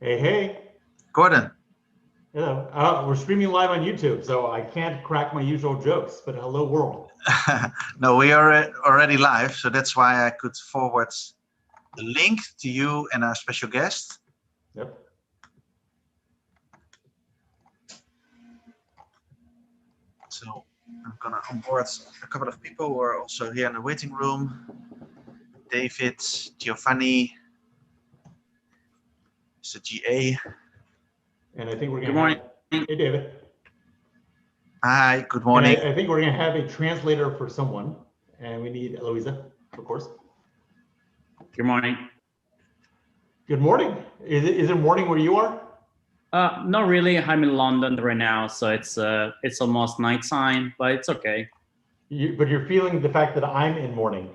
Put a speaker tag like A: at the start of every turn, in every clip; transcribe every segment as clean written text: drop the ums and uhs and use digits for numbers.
A: Hey, hey.
B: Gordon.
A: Hello. We're streaming live on YouTube, so I can't crack my usual jokes, but hello, world.
B: No, we are already live, so that's why I could forward the link to you and our special guest.
A: Yep.
B: So I'm gonna onboard a couple of people who are also here in the waiting room. David, Giovanni, Mr. GA.
A: And I think we're
C: Good
A: gonna
C: morning.
A: Hey, David.
B: Hi, good morning.
A: And I think we're gonna have a translator for someone, and we need Eloisa, of course.
C: Good morning.
A: Good morning. Is it morning where you are?
C: Not really. I'm in London right now, so it's almost nighttime, but it's okay.
A: But you're feeling the fact that I'm in morning.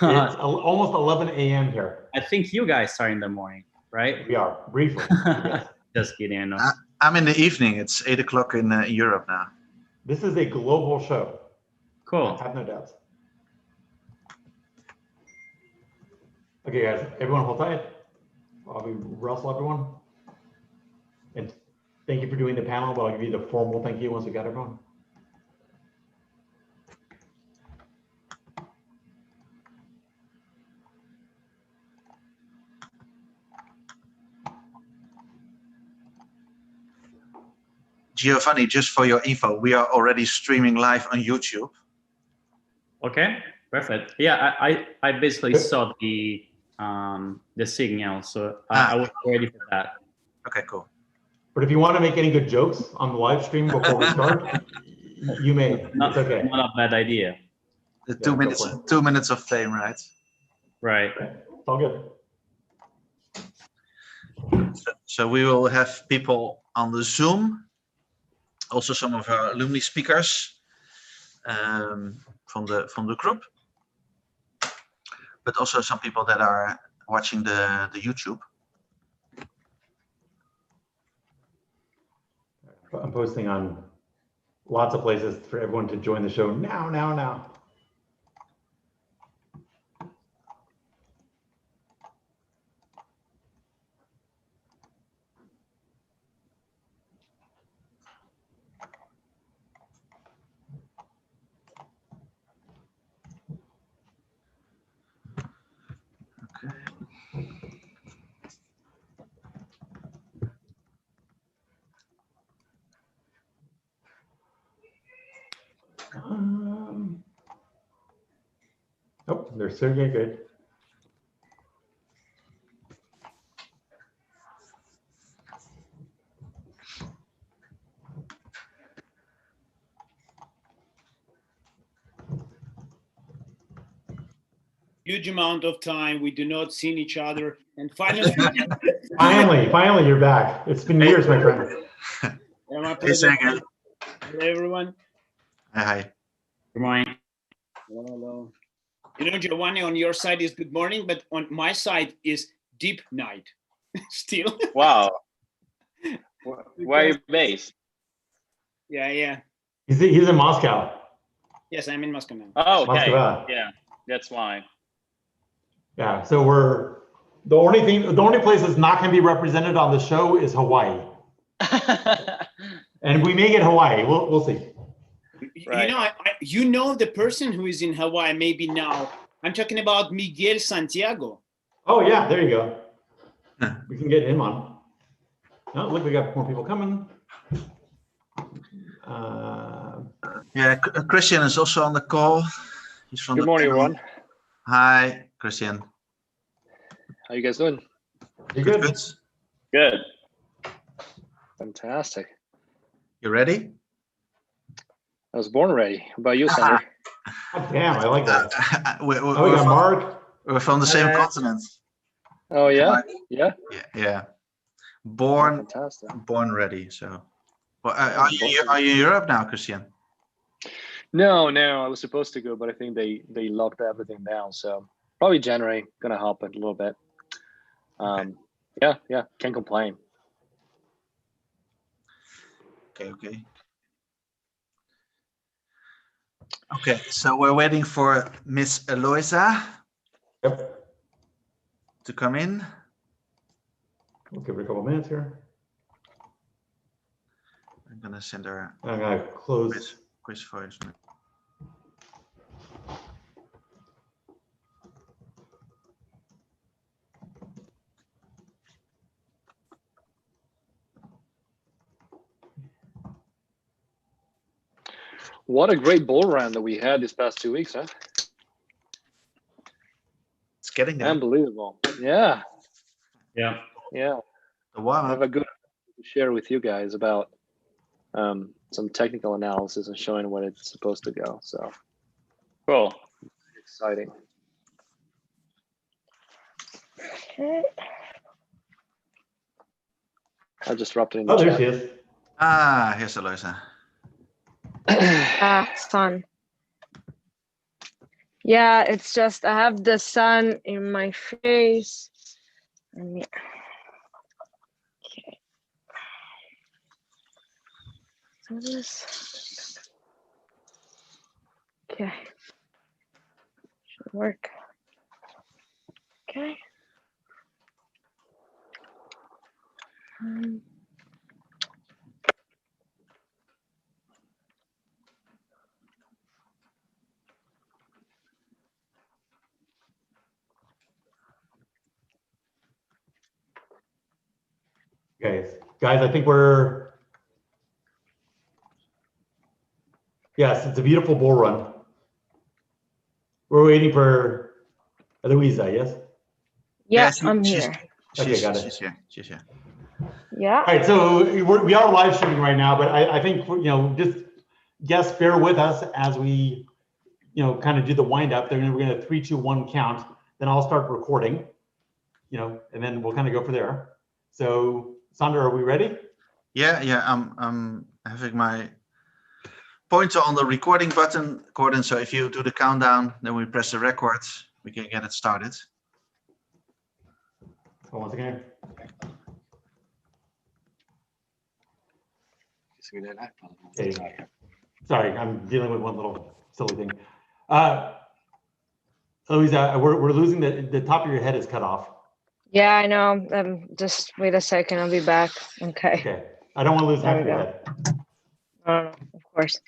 A: It's almost 11 a.m. here.
C: I think you guys are in the morning, right?
A: We are, briefly. Yes.
C: Just kidding. I know.
B: I'm in the evening. It's 8 o'clock in Europe now.
A: This is a global show.
C: Cool.
A: I have no doubts. Okay, guys, everyone hold tight while we wrestle everyone. And thank you for doing the panel, but I'll give you the formal thank you once we got everyone.
B: Giovanni, just for your info, we are already streaming live on YouTube.
C: Okay, perfect. Yeah, I basically saw the signal, so I was ready for that.
B: Okay, cool.
A: But if you want to make any good jokes on the live stream before we start, you may. It's okay.
C: Not a bad idea.
B: The 2 minutes of fame, right?
C: Right.
A: It's all good.
B: So we will have people on the Zoom, also some of our alumni speakers from the group, but also some people that are watching the YouTube.
A: I'm posting on lots of places for everyone to join the show now. Oh, they're Sergey good.
D: Huge amount of time we do not see each other, and finally
A: finally you're back. It's been years, my friend.
D: my pleasure. Hello everyone.
B: Hi.
C: Good morning.
D: Hello. You know, Giovanni, on your side is good morning, but on my side is deep night. Still.
E: Wow. Where are you based?
D: Yeah.
A: He's in Moscow.
D: Yes, I'm in Moscow now.
E: Oh, okay.
A: Moscow.
E: Yeah, that's why.
A: Yeah, so we're the only place that's not going to be represented on the show is Hawaii, and we may get Hawaii. We'll see.
E: Right.
D: You know the person who is in Hawaii maybe now. I'm talking about Miguel Santiago.
A: Oh yeah, there you go. We can get him on. Oh, look, we got more people coming.
B: Yeah, Christian is also on the call. He's from
F: Good morning, everyone.
B: Hi, Christian.
F: How you guys doing?
A: You good?
E: Good.
F: Fantastic.
B: You ready?
F: I was born ready. How about you, Sander?
A: Oh, damn, I like that.
B: we
A: got Mark.
B: We're from the same continent.
F: Oh yeah, yeah.
B: Yeah. Born
F: Fantastic.
B: Born ready. So, well, are you in Europe now, Christian?
F: No, I was supposed to go, but I think they locked everything down. So probably January gonna help it a little bit.
B: Okay.
F: Yeah, can't complain.
B: Okay, so we're waiting for Miss Eloisa
A: Yep.
B: to come in.
A: We'll give it a couple minutes here.
B: I'm gonna send her
A: I'm gonna close.
B: quiz voice.
F: What a great bull run that we had these past 2 weeks, huh?
B: It's getting there.
F: Unbelievable. Yeah.
C: Yeah.
F: Yeah.
B: The
F: I
B: warm
F: have
B: up.
F: a good to share with you guys about some technical analysis and showing where it's supposed to go. So
E: Cool.
F: exciting.
G: Okay.
F: I just dropped it in the
A: Oh, there
F: chat.
A: she is.
B: Ah, here's Eloisa.
G: Sun. Yeah, it's just I have the sun in my face. Let me. Okay. So this. Okay. Should work. Okay.
A: Guys, I think we're, yes, it's a beautiful bull run. We're waiting for Eloisa, yes?
G: Yeah,
B: she-
G: I'm
B: she's-
G: here.
A: Okay, got it.
B: She's here. She's here.
G: Yeah.
A: All right, so we are live streaming right now, but I think, you know, just guests bear with us as we, you know, kind of do the wind up. Then we're going to 3, 2, 1 count. Then I'll start recording, you know, and then we'll kind of go from there. So, Sandra, are we ready?
B: Yeah. I'm having my pointer on the recording button, Gordon. So if you do the countdown, then we press the record. We can get it started.
A: Oh, once again. Okay. Sorry, I'm dealing with one little silly thing. Eloisa, we're losing the top of your head is cut off.
G: Yeah, I know. Just wait a second. I'll be back. Okay.
A: Okay. I don't want to lose half
G: There we
A: your
G: go.
A: head.
G: No, of course.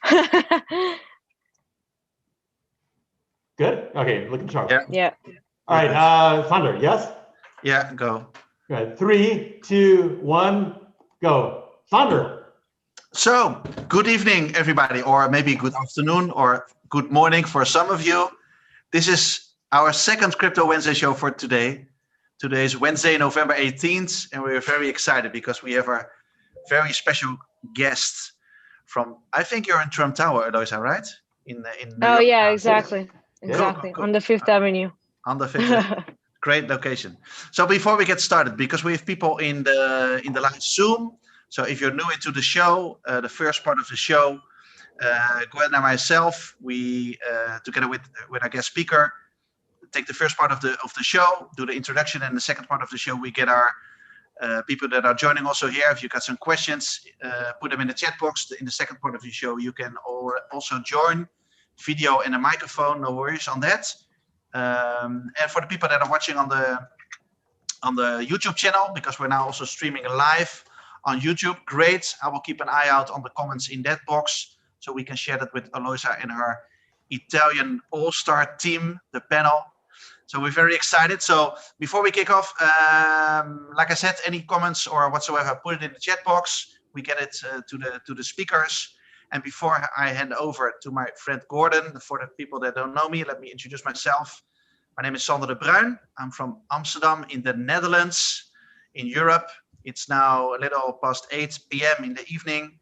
A: Good? Okay, looking sharp.
B: Yeah.
G: Yeah.
A: All right, Sandra, yes?
B: Yeah, go.
A: Good. 3, 2, 1, go. Sandra.
B: So, good evening, everybody, or maybe good afternoon or good morning for some of you. This is our second Crypto Wednesday show for today. Today is Wednesday, November 18th, and we're very excited because we have a very special guest from, I think you're in Trump Tower, Eloisa, right? In New
G: Oh
B: York.
G: yeah, exactly. Exactly.
B: Cool.
G: On the Fifth Avenue.
B: On the fifth. Great location. So before we get started, because we have people in the live Zoom, so if you're new into the show, the first part of the show, Gwen and myself, we together with our guest speaker, take the first part of the show, do the introduction, and the second part of the show we get our people that are joining also here. If you got some questions, put them in the chat box. In the second part of the show, you can also join video and a microphone. No worries on that. And for the people that are watching on the YouTube channel, because we're now also streaming live on YouTube, great. I will keep an eye out on the comments in that box so we can share that with Eloisa and her Italian all-star team, the panel. So we're very excited. So before we kick off, like I said, any comments or whatsoever, put it in the chat box. We get it to the speakers. And before I hand over to my friend Gordon, for the people that don't know me, let me introduce myself. My name is Sander de Bruin. I'm from Amsterdam in the Netherlands, in Europe. It's now a little past 8 p.m. in the evening.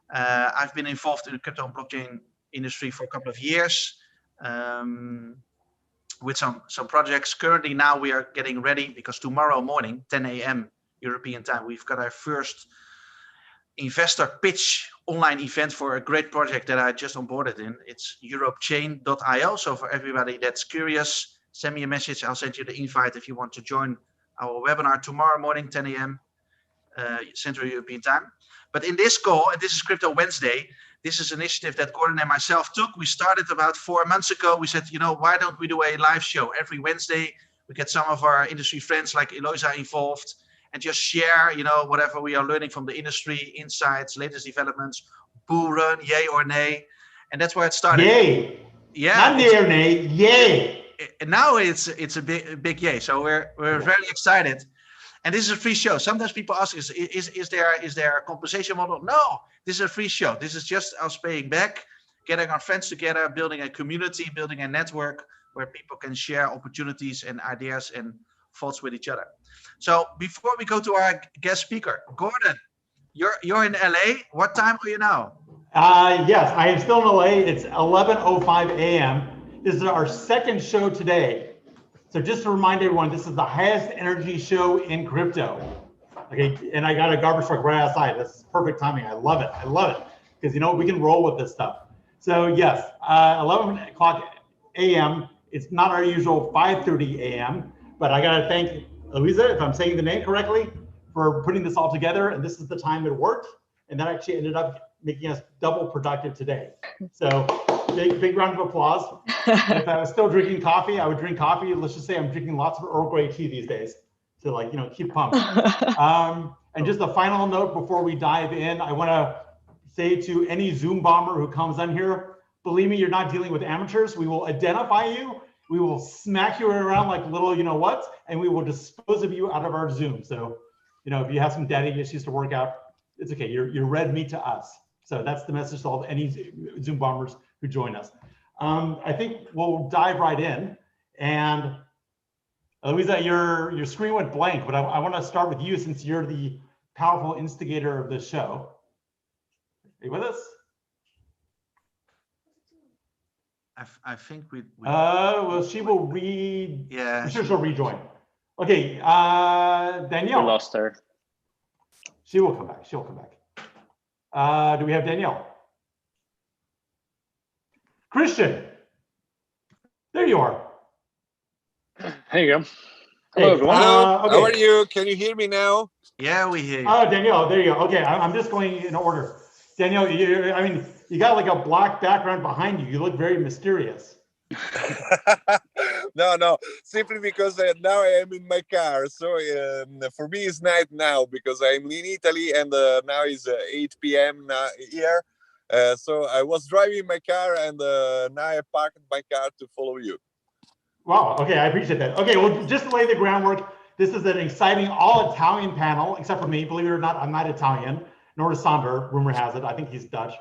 B: I've been involved in the crypto and blockchain industry for a couple of years with some projects. Currently now we are getting ready because tomorrow morning, 10 a.m. European time, we've got our first investor pitch online event for a great project that I just onboarded in. It's europechain.io. So for everybody that's curious, send me a message. I'll send you the invite if you want to join our webinar tomorrow morning, 10 a.m. Central European time. But in this call, and this is Crypto Wednesday, this is an initiative that Gordon and myself took. We started about 4 months ago. We said, you know, why don't we do a live show every Wednesday? We get some of our industry friends like Eloisa involved, and just share, whatever we are learning from the industry, insights, latest developments, bull run, yay or nay. And that's where it started.
A: Yay.
B: Yeah.
A: Not nay or nay, yay.
B: Now it's a big yay. So we're very excited. And this is a free show. Sometimes people ask, is there a compensation model? No, this is a free show. This is just us paying back, getting our friends together, building a community, building a network where people can share opportunities and ideas and thoughts with each other. So before we go to our guest speaker, Gordon, you're in LA. What time are you now?
A: Yes, I am still in LA. It's 11:05 a.m. This is our second show today. So just to remind everyone, this is the highest energy show in crypto. Okay, and I got a garbage truck right outside. This is perfect timing. I love it. Because we can roll with this stuff. So yes, 11 o'clock a.m. It's not our usual 5:30 a.m. But I gotta thank Eloisa, if I'm saying the name correctly, for putting this all together. And this is the time it worked. And that actually ended up making us double productive today. So big round of applause. If I was still drinking coffee, I would drink coffee. Let's just say I'm drinking lots of Earl Grey tea these days to keep pumped. And just a final note before we dive in, I want to say to any Zoom bomber who comes on here, believe me, you're not dealing with amateurs. We will identify you. We will smack you around like little you-know-whats, and we will dispose of you out of our Zoom. So, if you have some daddy issues to work out, it's okay. You're red meat to us. So that's the message to all any Zoom bombers who join us. I think we'll dive right in. And Eloisa, your screen went blank, but I want to start with you since you're the powerful instigator of this show. Are you with us?
B: I think we
A: well, she will read.
B: Yeah.
A: I'm sure she'll rejoin. Okay, Danielle.
F: We lost her.
A: She will come back. Do we have Danielle? Christian. There you are.
F: There you go. Hello, everyone.
H: Hello.
A: Okay.
H: How are you? Can you hear me now?
B: Yeah, we hear you.
A: Oh, Danielle, there you go. Okay, I'm just going in order. Danielle, you got like a black background behind you. You look very mysterious.
H: No, simply because now I am in my car. So for me, it's night now because I'm in Italy and now it's 8 p.m. here. So I was driving my car and now I parked my car to follow you.
A: Wow, okay, I appreciate that. Okay, well, just to lay the groundwork, this is an exciting all-Italian panel, except for me. Believe it or not, I'm not Italian, nor is Sander, rumor has it. I think he's Dutch.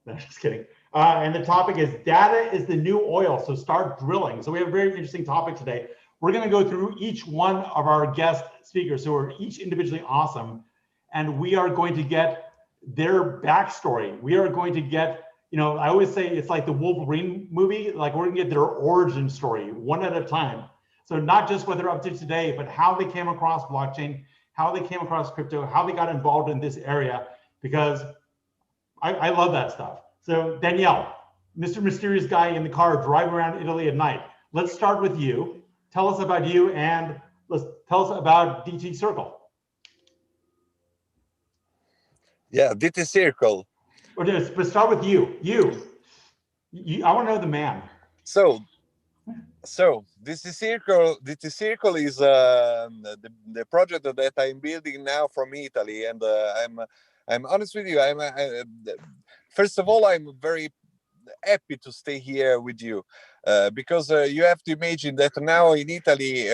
A: No, just kidding. And the topic is data is the new oil, so start drilling. So we have a very interesting topic today. We're gonna go through each one of our guest speakers who are each individually awesome, and we are going to get their backstory. We are going to get, I always say it's like the Wolverine movie, like we're gonna get their origin story one at a time. So not just what they're up to today, but how they came across blockchain, how they came across crypto, how they got involved in this area, because I love that stuff. So Danielle, Mr. Mysterious Guy in the car driving around Italy at night. Let's start with you. Tell us about you and tell us about DT Circle.
H: Yeah, DT Circle.
A: But start with you. I want to know the man.
H: So DT Circle is the project that I'm building now from Italy, and I'm honest with you. First of all, I'm very happy to stay here with you because you have to imagine that now in Italy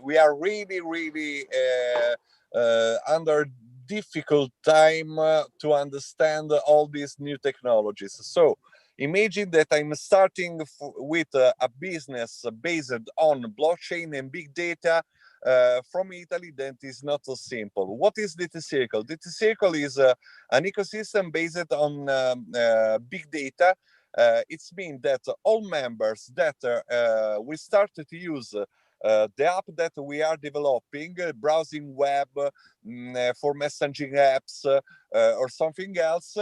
H: we are really under difficult time to understand all these new technologies. So imagine that I'm starting with a business based on blockchain and big data from Italy. That is not so simple. What is DT Circle? DT Circle is an ecosystem based on big data. It's mean that all members that we started to use the app that we are developing, browsing web for messaging apps or something else,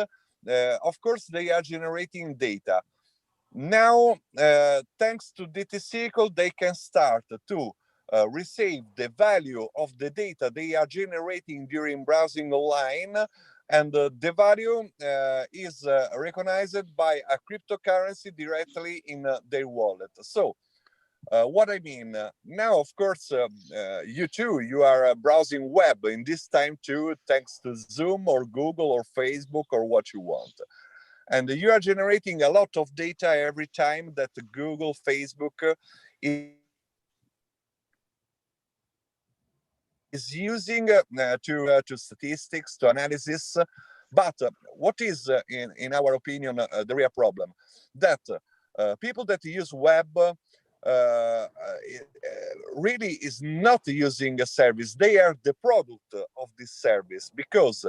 H: of course, they are generating data. Now, thanks to DT Circle, they can start to receive the value of the data they are generating during browsing online, and the value is recognized by a cryptocurrency directly in their wallet. So What I mean, now, of course, you too, you are browsing web in this time too, thanks to Zoom or Google or Facebook or what you want. And you are generating a lot of data every time that Google, Facebook is using to statistics, to analysis. But what is, in our opinion, the real problem? That people that use web really is not using a service. They are the product of this service, because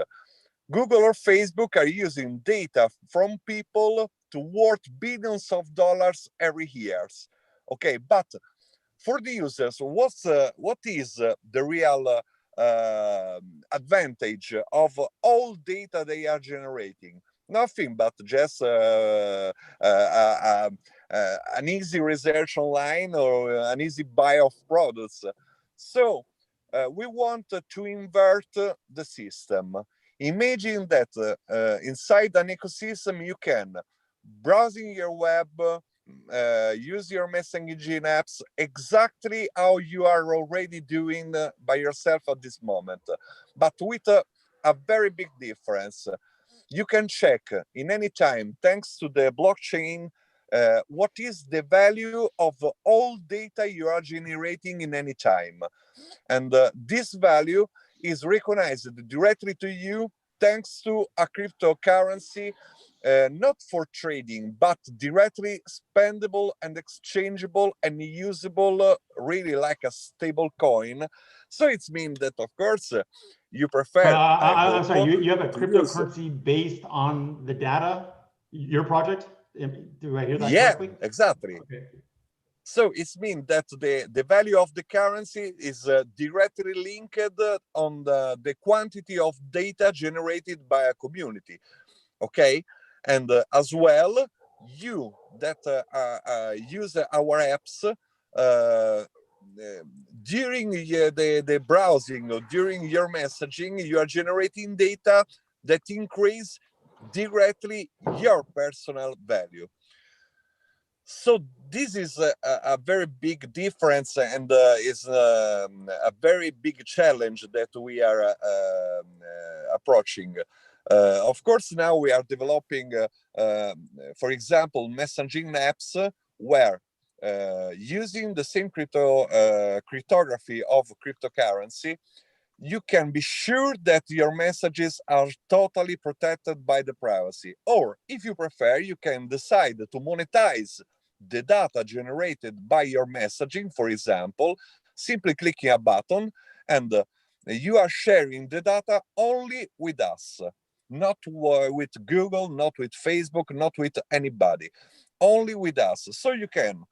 H: Google or Facebook are using data from people to worth billions of dollars every year. Okay, but for the users, what is the real advantage of all data they are generating? Nothing but just an easy research online or an easy buy of products. So we want to invert the system. Imagine that inside an ecosystem you can browsing your web, use your messaging apps exactly how you are already doing by yourself at this moment, but with a very big difference. You can check in any time, thanks to the blockchain, what is the value of all data you are generating in any time. And this value is recognized directly to you thanks to a cryptocurrency, not for trading, but directly spendable and exchangeable and usable, really like a stable coin. So it's means that, of course, you prefer.
A: I'm sorry, you have a cryptocurrency based on the data, your project? Do I hear that correctly?
H: Yeah, exactly.
A: Okay.
H: So it means that the value of the currency is directly linked on the quantity of data generated by a community. Okay, and as well, you that use our apps during the browsing or during your messaging, you are generating data that increase directly your personal value. So this is a very big difference, and is a very big challenge that we are approaching. Of course, now we are developing, for example, messaging apps where using the same cryptography of cryptocurrency, you can be sure that your messages are totally protected by the privacy. Or if you prefer, you can decide to monetize the data generated by your messaging, for example, simply clicking a button, and you are sharing the data only with us, not with Google, not with Facebook, not with anybody, only with us. So you can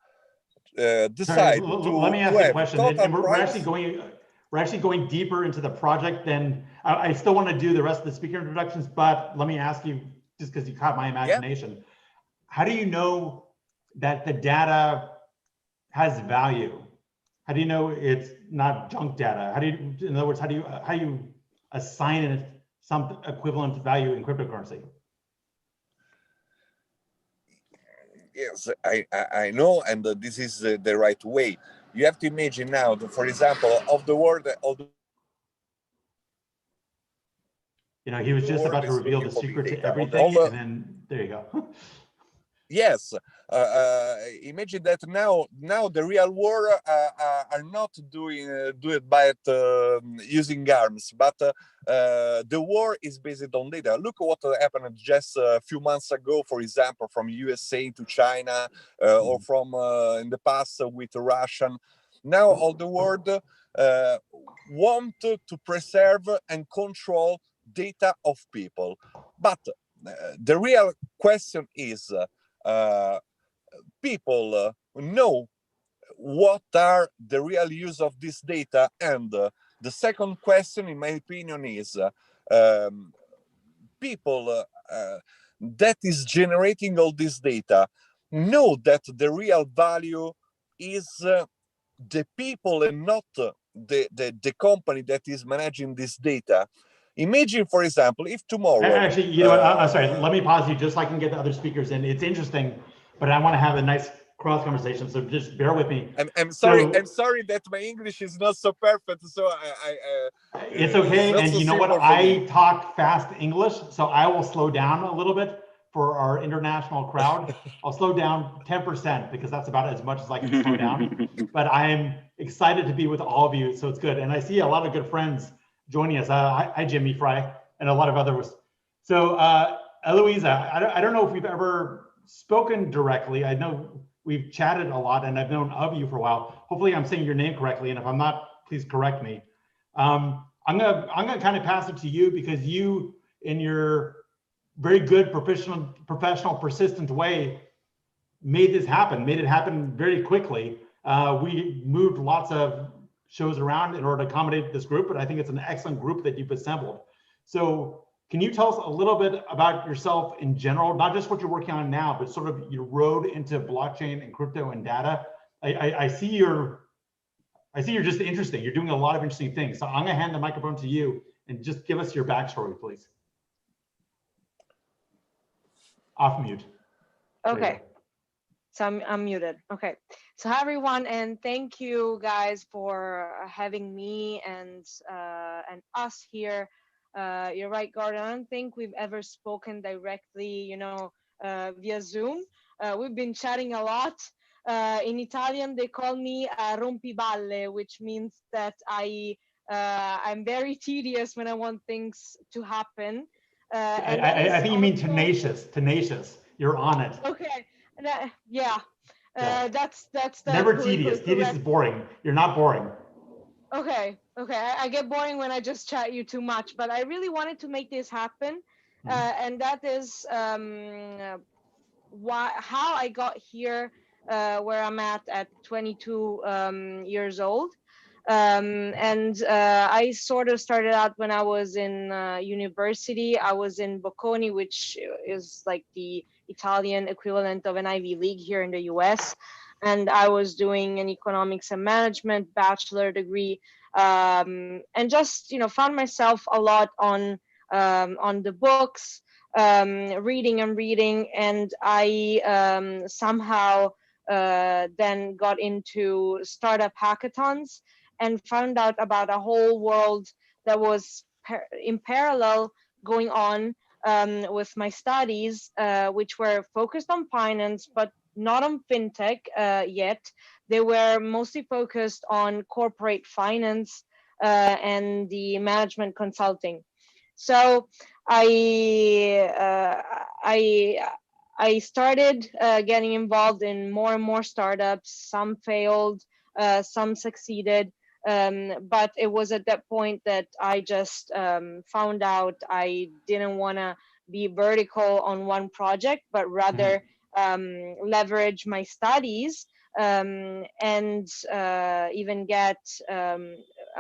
H: decide
A: let me ask you a question, and we're actually going deeper into the project than I still want to do the rest of the speaker introductions, but let me ask you, just because you caught my imagination, yeah. How do you know that the data has value? How do you know it's not junk data? How do you, in other words, how do you assign it some equivalent value in cryptocurrency?
H: Yes, I know, and this is the right way. You have to imagine now, for example, of the world,
A: you know, he was just about to reveal the secret to everything, and then there you go.
H: Yes, imagine that now the real war are not do it by using arms, but the war is based on data. Look what happened just a few months ago, for example, from USA to China, or from in the past with Russian. Now all the world want to preserve and control data of people, but the real question is, people know what are the real use of this data, and the second question, in my opinion, is people that is generating all this data know that the real value is the people and not the company that is managing this data. Imagine, for example, if tomorrow...
A: Actually, you know what, I'm sorry, let me pause you just so I can get the other speakers in. It's interesting, but I want to have a nice cross conversation. So just bear with me.
H: I'm sorry.
A: So-
H: I'm sorry that my English is not so perfect. So
A: It's okay.
H: not
A: And
H: so
A: you know what?
H: simple for me.
A: I talk fast English, so I will slow down a little bit for our international crowd. I'll slow down 10% because that's about as much as I can slow down. But I'm excited to be with all of you, so it's good. And I see a lot of good friends joining us. Hi, Jimmy Fry, and a lot of others. So, Eloisa, I don't know if we've ever spoken directly. I know we've chatted a lot, and I've known of you for a while. Hopefully, I'm saying your name correctly, and if I'm not, please correct me. I'm gonna kind of pass it to you because you, in your very good professional, persistent way, made this happen. Made it happen very quickly. We moved lots of shows around in order to accommodate this group, but I think it's an excellent group that you've assembled. So, can you tell us a little bit about yourself in general, not just what you're working on now, but sort of your road into blockchain and crypto and data? I see you're just interesting. You're doing a lot of interesting things. So I'm gonna hand the microphone to you and just give us your backstory, please. Off mute.
G: Okay. So I'm muted. Okay. So hi everyone, and thank you guys for having me and us here. You're right, Gordon. I don't think we've ever spoken directly, via Zoom. We've been chatting a lot. In Italian, they call me rompiballe, which means that I'm very tedious when I want things to happen.
A: I think you mean tenacious. Tenacious. You're on it.
G: Okay. Yeah. That's
A: never tedious. Tedious is boring. You're not boring.
G: Okay. I get boring when I just chat you too much, but I really wanted to make this happen, and that is how I got here, where I'm at 22 years old. I sort of started out when I was in university. I was in Bocconi, which is like the Italian equivalent of an Ivy League here in the US. And I was doing an economics and management bachelor degree, and just found myself a lot on the books, reading, and I somehow then got into startup hackathons and found out about a whole world that was in parallel going on with my studies, which were focused on finance, but not on fintech yet. They were mostly focused on corporate finance and the management consulting. So I started getting involved in more and more startups. Some failed, some succeeded. But it was at that point that I just found out I didn't want to be vertical on one project, but rather leverage my studies and even get a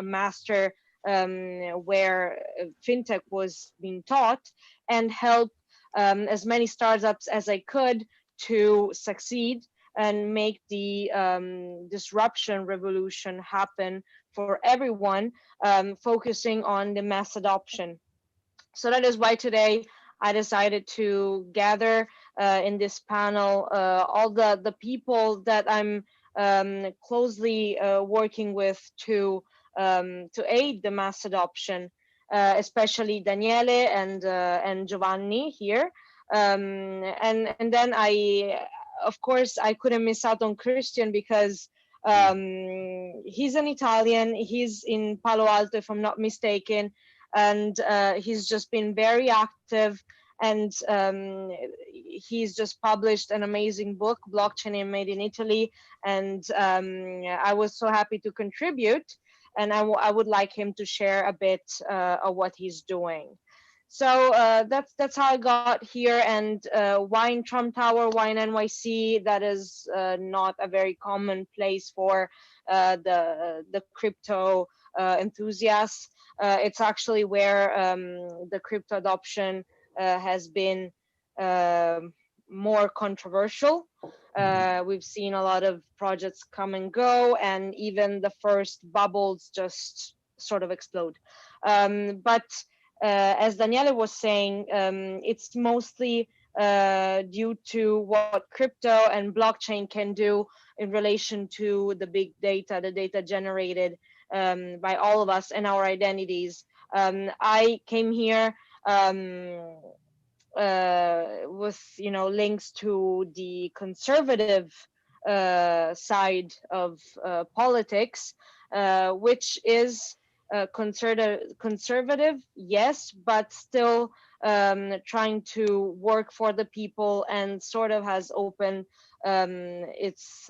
G: master where fintech was being taught, and help as many startups as I could to succeed and make the disruption revolution happen for everyone, focusing on the mass adoption. So that is why today I decided to gather in this panel all the people that I'm closely working with to aid the mass adoption, especially Daniele and Giovanni here. And then of course, I couldn't miss out on Christian because he's an Italian. He's in Palo Alto, if I'm not mistaken, and he's just been very active. And he's just published an amazing book, Blockchain Made in Italy. And I was so happy to contribute. And I would like him to share a bit of what he's doing. So that's how I got here. And why in Trump Tower, why in NYC? That is not a very common place for the crypto enthusiasts. It's actually where the crypto adoption has been more controversial. We've seen a lot of projects come and go, and even the first bubbles just sort of explode. But as Daniele was saying, it's mostly due to what crypto and blockchain can do in relation to the big data, the data generated by all of us and our identities. I came here with links to the conservative side of politics, which is conservative, yes, but still trying to work for the people, and sort of has opened its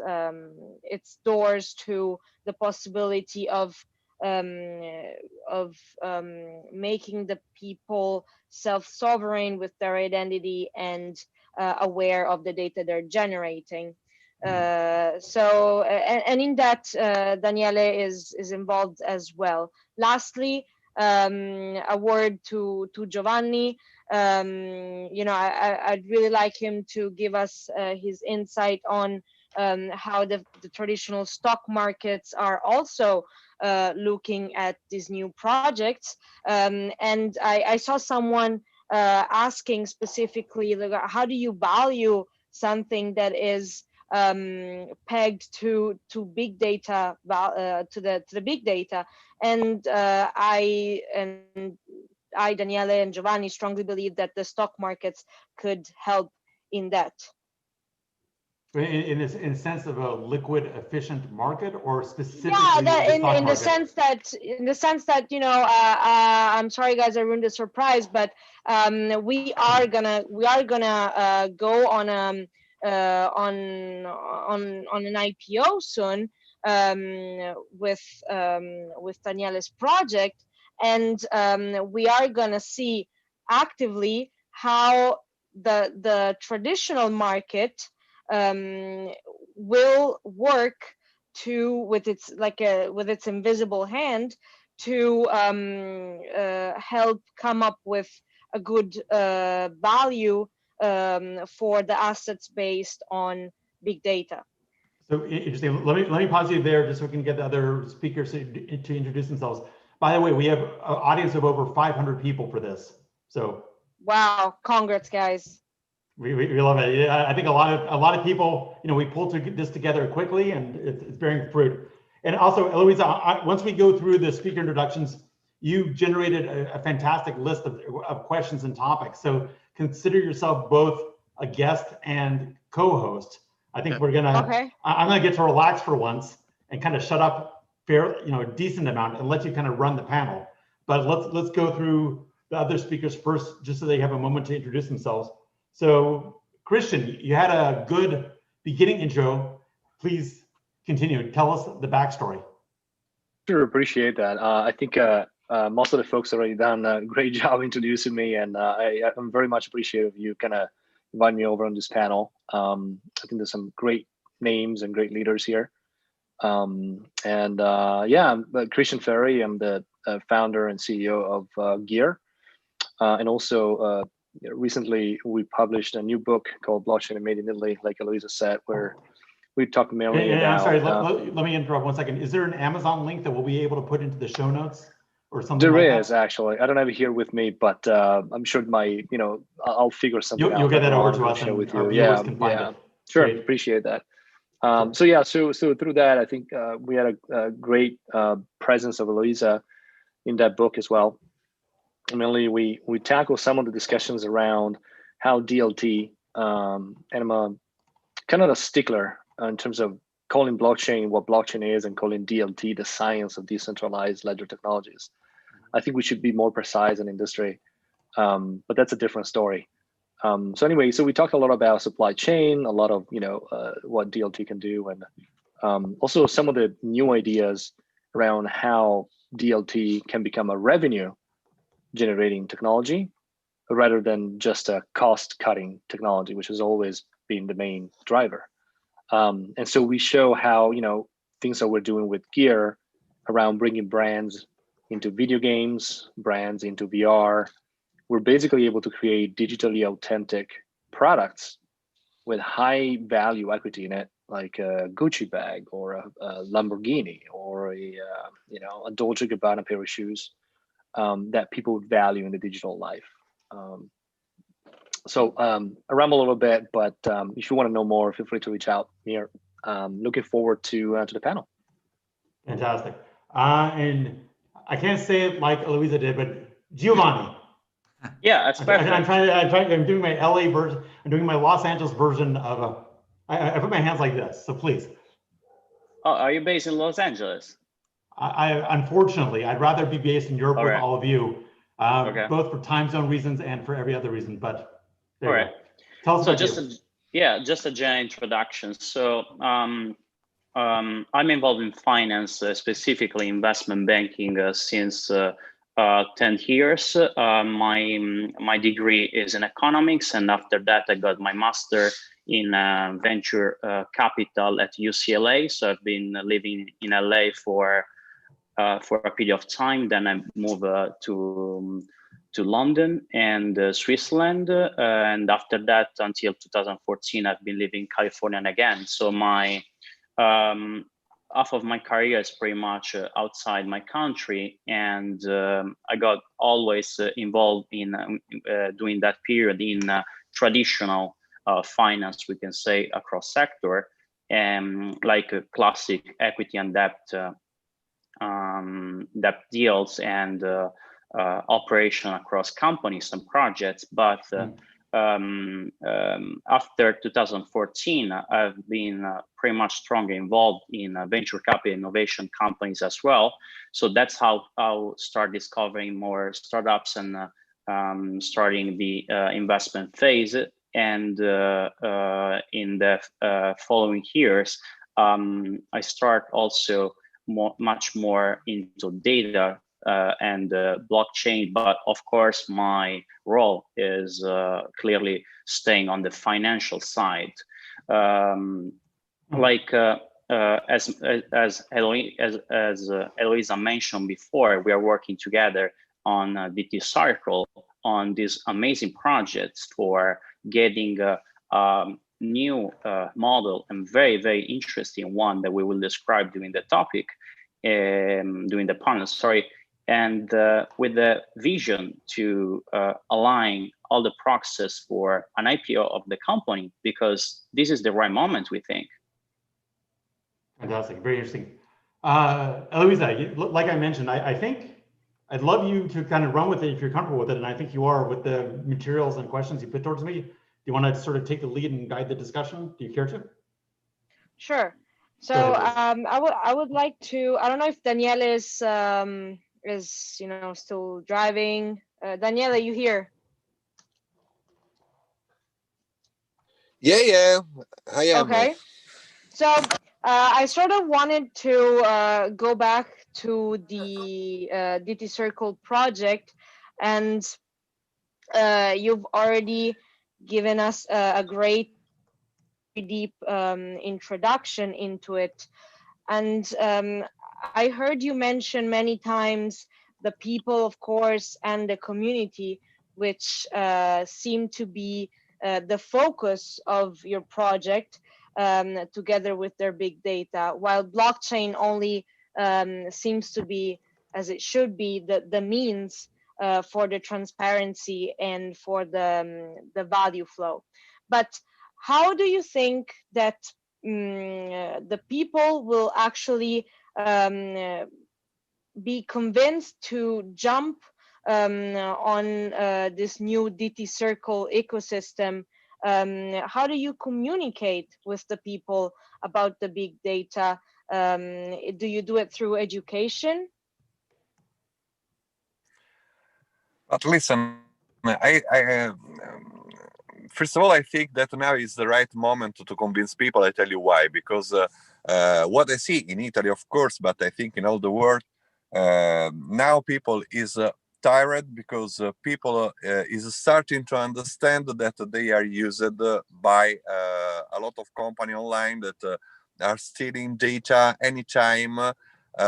G: doors to the possibility of making the people self-sovereign with their identity and aware of the data they're generating. And in that, Daniele is involved as well. Lastly, a word to Giovanni. I'd really like him to give us his insight on how the traditional stock markets are also looking at these new projects. And I saw someone asking specifically, like, how do you value something that is pegged to big data, to the big data? And I, Daniele, and Giovanni strongly believe that the stock markets could help in that.
A: In a sense of a liquid, efficient market, or specifically
G: in the sense that I'm sorry guys, I ruined the surprise, but we are gonna go on an IPO soon with Daniele's project, and we are gonna see actively how the traditional market will work with its invisible hand to help come up with a good value for the assets based on big data.
A: So interesting. Let me pause you there just so we can get the other speakers to introduce themselves. By the way, we have an audience of over 500 people for this. So
G: wow, congrats, guys.
A: We love it. Yeah, I think a lot of people, we pulled this together quickly, and it's bearing fruit. And also, Eloisa, once we go through the speaker introductions, you generated a fantastic list of questions and topics. So consider yourself both a guest and co-host. I think we're gonna. Okay. I'm gonna get to relax for once and kind of shut up a decent amount and let you kind of run the panel. But let's go through the other speakers first, just so they have a moment to introduce themselves. So, Christian, you had a good beginning intro. Please continue. Tell us the backstory.
F: Sure, appreciate that. I think most of the folks already done a great job introducing me, and I'm very much appreciative of you kind of inviting me over on this panel. I think there's some great names and great leaders here. I'm Christian Ferry. I'm the founder and CEO of Gear, and also recently we published a new book called Blockchain and Made in Italy, like Eloisa said, where we talked mainly about.
A: I'm sorry, let me interrupt 1 second. Is there an Amazon link that we'll be able to put into the show notes or something?
F: There is actually. I don't have it here with me, but I'm sure I'll figure something out.
A: You'll get that over to us,
F: and
A: with you. Yeah, can find it.
F: Sure, great. Appreciate that. So through that, I think we had a great presence of Eloisa in that book as well. Mainly, we tackle some of the discussions around how DLT, and I'm a kind of a stickler in terms of calling blockchain what blockchain is and calling DLT the science of decentralized ledger technologies. I think we should be more precise in industry, but that's a different story. So we talked a lot about supply chain, a lot of what DLT can do, and also some of the new ideas around how DLT can become a revenue generating technology rather than just a cost cutting technology, which has always been the main driver. And so we show how things that we're doing with Gear around bringing brands into video games, brands into VR. We're basically able to create digitally authentic products with high value equity in it, like a Gucci bag or a Lamborghini or a Dolce & Gabbana pair of shoes. that people value in the digital life. So I ramble a little bit, but if you want to know more, feel free to reach out here. Looking forward to the panel.
A: Fantastic. And I can't say it like Eloisa did, but Giovanni.
E: Yeah, that's perfect.
A: I'm doing my LA version. I'm doing my Los Angeles version of I put my hands like this, so please.
E: Oh, are you based in Los Angeles?
A: Unfortunately, I'd rather be based in Europe with all of you,
E: Okay.
A: both for time zone reasons and for every other reason. But there you
E: All right.
A: go. Tell us
E: So
A: about
E: just a general introduction. So I'm involved in finance, specifically investment banking, since 10 years. My degree is in economics, and after that I got my master in venture capital at UCLA. So I've been living in LA for a period of time. Then I moved to London and Switzerland, and after that until 2014 I've been living in California again. So my half of my career is pretty much outside my country, and I got always involved in during that period in traditional finance, we can say, across sector, like classic equity and debt deals and operation across companies and projects. But after 2014, I've been pretty much strongly involved in venture capital innovation companies as well. So that's how I'll start discovering more startups and starting the investment phase. And in the following years, I start also much more into data and blockchain, but of course my role is clearly staying on the financial side. Like as Eloisa mentioned before, we are working together on DT Circle on these amazing projects for getting a new model, and very interesting one that we will describe during the topic, during the panel, sorry. And with the vision to align all the process for an IPO of the company, because this is the right moment, we think.
A: Fantastic, very interesting. Eloisa, like I mentioned, I think I'd love you to kind of run with it if you're comfortable with it, and I think you are with the materials and questions you put towards me. Do you want to sort of take the lead and guide the discussion? Do you care to?
G: Sure. So I would like to. I don't know if Danielle is still driving. Danielle, are you here?
H: Yeah, I am.
G: Okay. So I sort of wanted to go back to the DT Circle project, and you've already given us a great deep introduction into it. And I heard you mention many times the people, of course, and the community, which seem to be the focus of your project, together with their big data, while blockchain only seems to be, as it should be, the means for the transparency and for the value flow. But how do you think that the people will actually be convinced to jump on this new DT Circle ecosystem? How do you communicate with the people about the big data? Do you do it through education?
H: But listen, I first of all, I think that now is the right moment to convince people. I tell you why. Because what I see in Italy, of course, but I think in all the world, now people is tired because people is starting to understand that they are used by a lot of company online that are stealing data anytime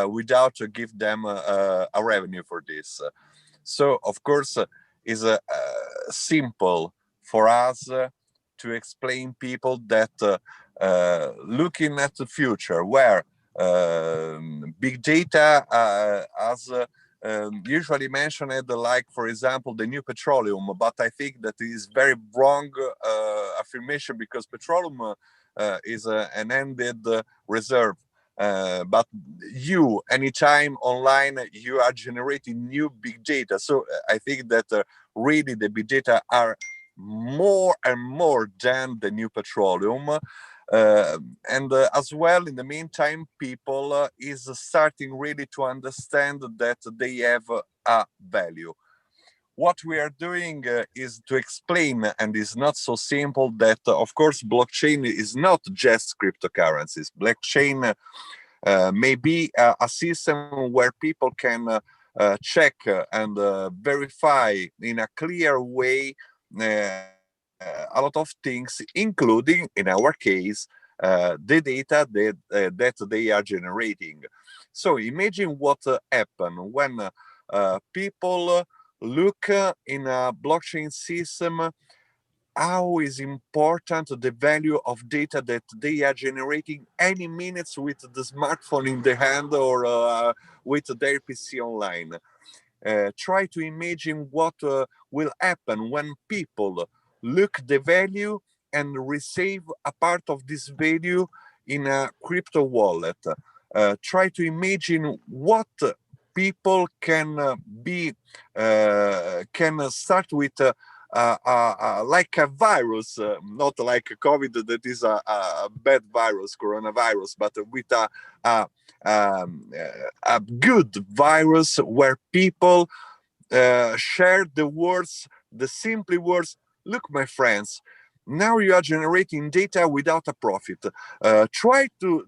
H: without give them a revenue for this. So, of course, is simple for us to explain people that looking at the future where big data has usually mentioned, like, for example, the new petroleum, but I think that is very wrong affirmation, because petroleum is an ended reserve. But you, anytime online, you are generating new big data. So I think that really the big data are more and more than the new petroleum. And as well, in the meantime, people is starting really to understand that they have a value. What we are doing is to explain, and it's not so simple, that of course blockchain is not just cryptocurrencies. Blockchain may be a system where people can check and verify in a clear way a lot of things, including, in our case, the data that they are generating. So imagine what happen when people look in a blockchain system, how is important the value of data that they are generating any minutes with the smartphone in the hand, or with their PC online. Try to imagine what will happen when people look the value and receive a part of this value in a crypto wallet. Try to imagine what people can can start with like a virus, not like COVID, that is a bad virus, coronavirus, but with a good virus, where people share the words, the simple words. Look, my friends, now you are generating data without a profit. Try to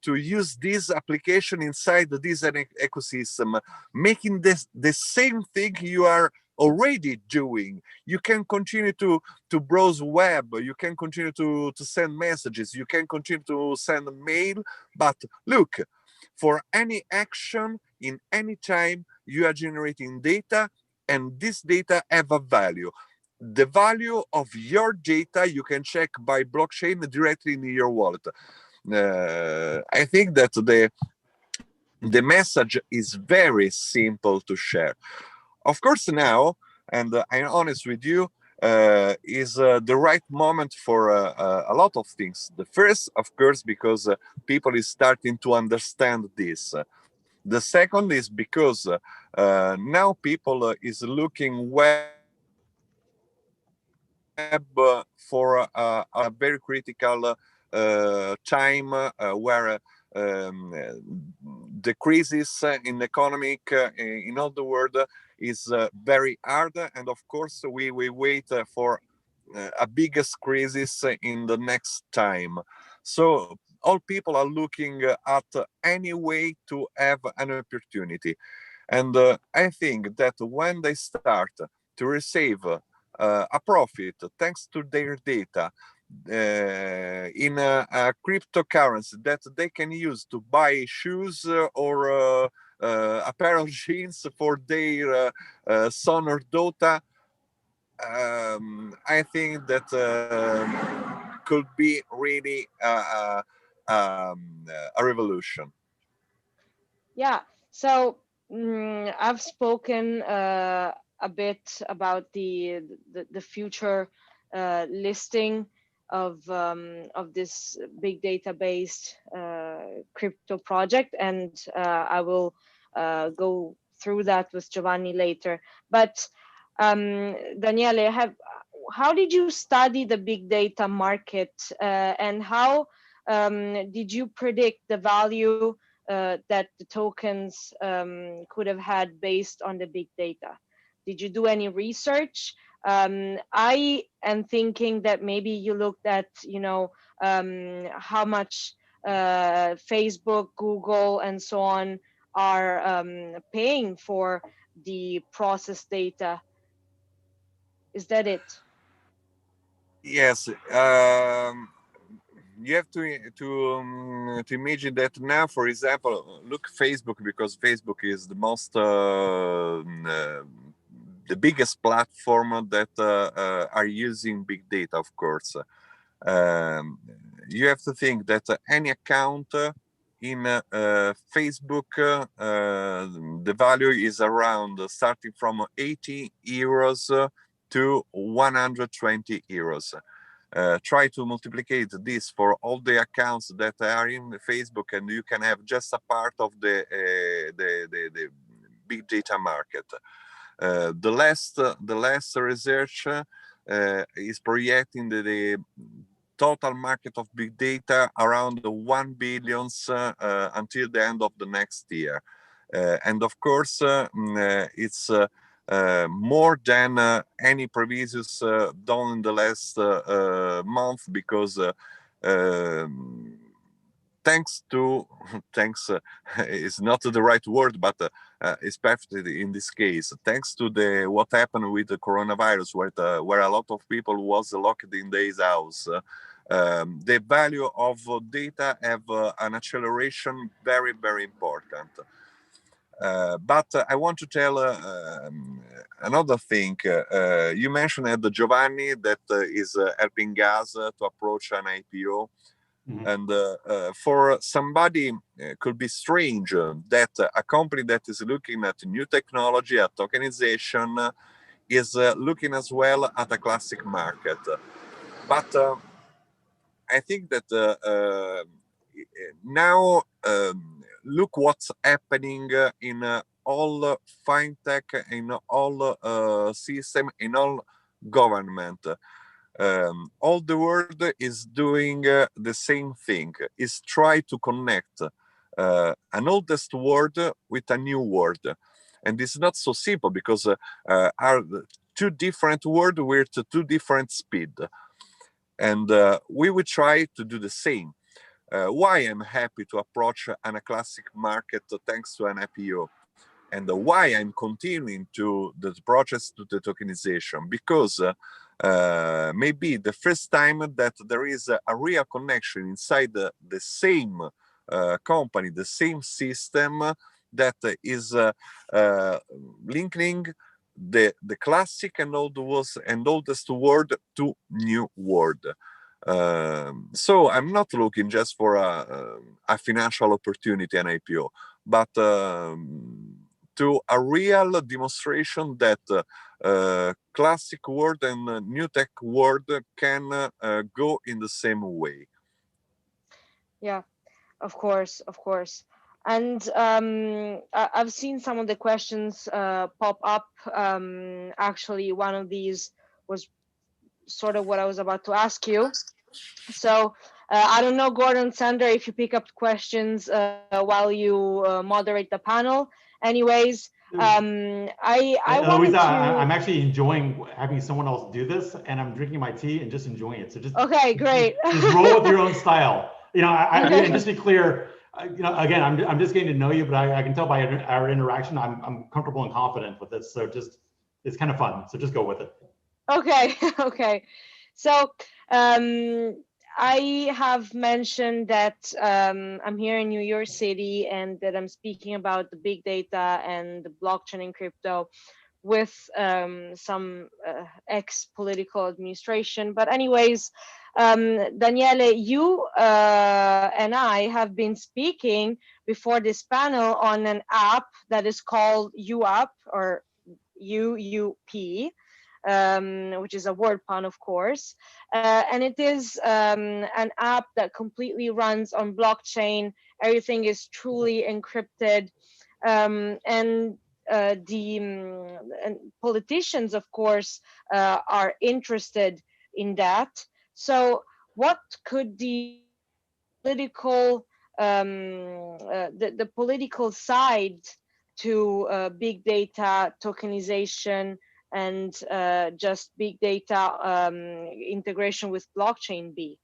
H: use this application inside this ecosystem, making this the same thing you are already doing. You can continue to browse web, you can continue to send messages, you can continue to send mail, but look, for any action in any time, you are generating data, and this data have a value. The value of your data you can check by blockchain directly in your wallet. I think that the message is very simple to share. Of course, now, and I'm honest with you, is the right moment for a lot of things. The first, of course, because people is starting to understand this. The second is because now people is looking web for a very critical time, where the crisis in economic in all the world is very hard, and of course we wait for a biggest crisis in the next time. So all people are looking at any way to have an opportunity, and I think that when they start to receive a profit thanks to their data in a cryptocurrency that they can use to buy shoes or a pair of jeans for their son or daughter, I think that could be really a revolution.
G: Yeah. So I've spoken a bit about the future listing of this big data based crypto project, and I will go through that with Giovanni later. But Daniele, how did you study the big data market, and how did you predict the value that the tokens could have had based on the big data? Did you do any research? I am thinking that maybe you looked at, how much Facebook, Google, and so on are paying for the processed data. Is that it?
H: Yes. You have to imagine that now, for example, look Facebook, because Facebook is the most the biggest platform that are using big data, of course. You have to think that any account in Facebook, the value is around starting from 80 euros to 120 euros. Try to multiply this for all the accounts that are in Facebook, and you can have just a part of the big data market. The last research is projecting the total market of big data around 1 billion until the end of the next year. And of course, it's more than any previous done in the last month, because thanks is not the right word, but it's perfect in this case. Thanks to what happened with the coronavirus, where a lot of people was locked in their house, the value of data have an acceleration very, very important. But I want to tell another thing. You mentioned Giovanni that is helping us to approach an IPO. Mm-hmm. And for somebody, it could be strange that a company that is looking at new technology, at tokenization, is looking as well at a classic market. But I think that now look what's happening in all fintech, in all system, in all government. All the world is doing the same thing, is try to connect an oldest word with a new word. And it's not so simple, because are two different words with two different speed. And we will try to do the same. Why I'm happy to approach a classic market thanks to an IPO, and why I'm continuing to the process to the tokenization, because maybe the first time that there is a real connection inside the same company, the same system, that is linking the classic and oldest word to new word. So I'm not looking just for a financial opportunity, an IPO, but to a real demonstration that classic word and new tech word can go in the same way.
G: Yeah, of course. And I've seen some of the questions pop up. Actually, one of these was sort of what I was about to ask you. So I don't know, Gordon, Sandra, if you pick up questions while you moderate the panel. Anyways, I wanted
A: Eloisa,
G: to...
A: I'm actually enjoying having someone else do this, and I'm drinking my tea and just enjoying it. So just
G: okay, great.
A: Just roll with your own style. You know, and just to be clear, you know, again, I'm just getting to know you, but I can tell by our interaction, I'm comfortable and confident with this. So just, it's kind of fun. So just go with it.
G: Okay, okay. So I have mentioned that I'm here in New York City, and that I'm speaking about the big data and the blockchain and crypto with some ex-political administration. But anyways, Daniele, you and I have been speaking before this panel on an app that is called UApp, or UUP. Which is a word pun, of course. And it is an app that completely runs on blockchain. Everything is truly encrypted. And politicians, of course, are interested in that. So what could the political the political side to big data tokenization and just big data integration with blockchain be?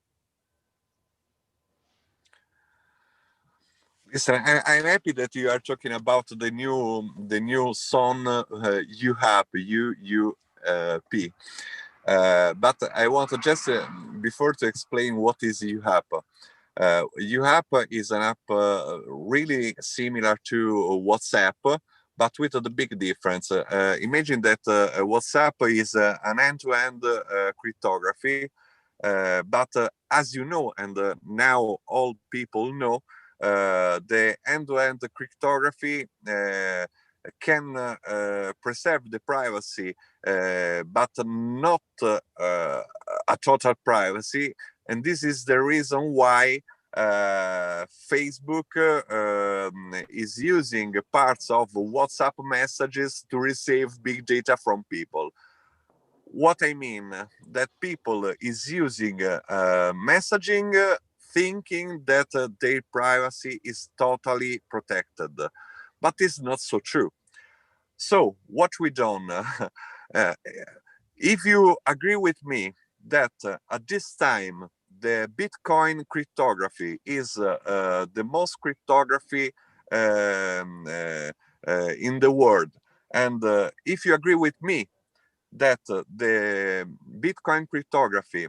H: Listen, I'm happy that you are talking about the new song UUP. But I want to just before to explain what is UApp. UApp is an app really similar to WhatsApp, but with the big difference. Imagine that WhatsApp is an end-to-end cryptography, but as you know, and now all people know, the end-to-end cryptography can preserve the privacy, but not a total privacy. And this is the reason why Facebook is using parts of WhatsApp messages to receive big data from people. What I mean, that people is using messaging thinking that their privacy is totally protected, but it's not so true. So what we done, if you agree with me that at this time the Bitcoin cryptography is the most cryptography in the world, and if you agree with me that the Bitcoin cryptography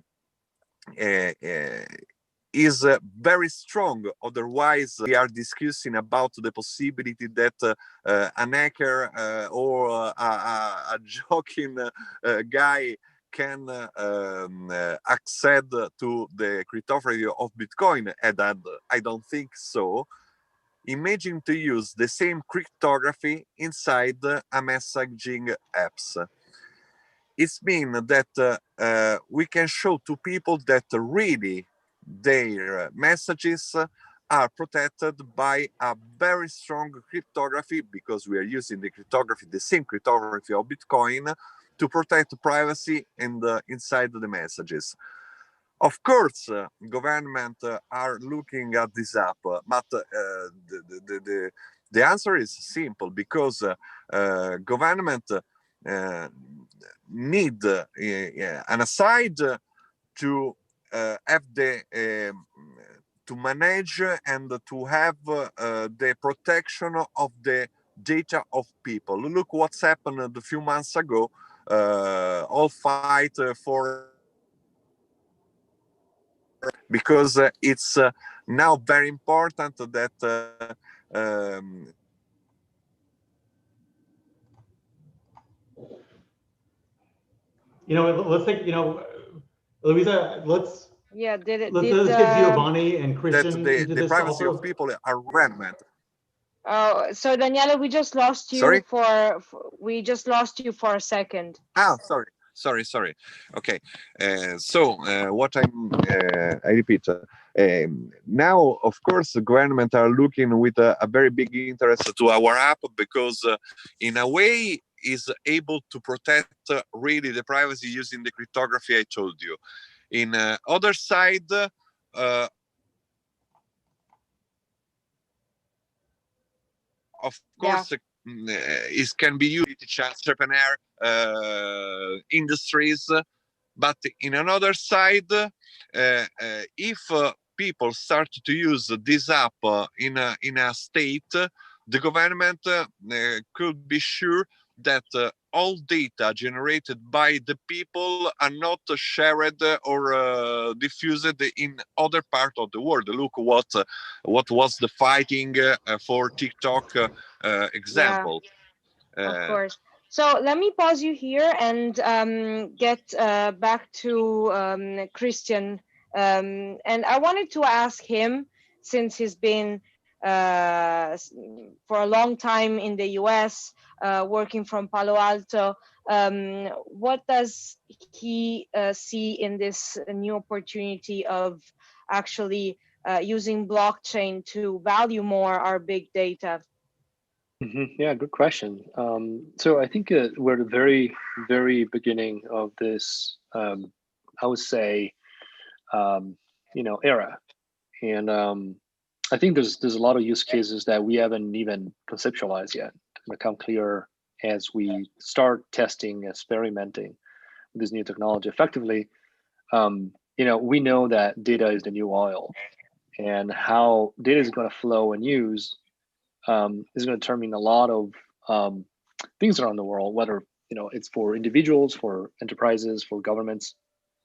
H: is very strong, otherwise we are discussing about the possibility that an hacker or a joking guy can access to the cryptography of Bitcoin, and I don't think so. Imagine to use the same cryptography inside a messaging apps. It means that we can show to people that really their messages are protected by a very strong cryptography, because we are using the cryptography, the same cryptography of Bitcoin, to protect privacy and inside the messages. Of course, government are looking at this app, but the answer is simple, because government need an aside to have the to manage and to have the protection of the data of people. Look what's happened a few months ago. All fight for, because it's now very important that
A: Let's think, Eloisa, let's get Giovanni and Christian
H: that
A: into
H: the
A: this
H: privacy
A: also.
H: of people are government.
G: Oh, so Daniele, we just lost you.
H: Sorry?
G: We just lost you for a second.
H: Ah, sorry. Okay. What I repeat. Now, of course, the government are looking with a very big interest to our app, because in a way is able to protect really the privacy using the cryptography I told you. In other side, of course, it can be used to entrepreneur industries. But in another side, if people start to use this app in a state, the government could be sure that all data generated by the people are not shared or diffused in other part of the world. Look what was the fighting for TikTok example.
G: Of course. So let me pause you here and get back to Christian. And I wanted to ask him, since he's been for a long time in the US, working from Palo Alto, what does he see in this new opportunity of actually using blockchain to value more our big data?
F: Yeah, good question. So I think we're at the very, very beginning of this, I would say, era. And I think there's a lot of use cases that we haven't even conceptualized yet, become clear as we start testing, experimenting with this new technology effectively. We know that data is the new oil, and how data is going to flow and use is going to determine a lot of things around the world, whether it's for individuals, for enterprises, for governments.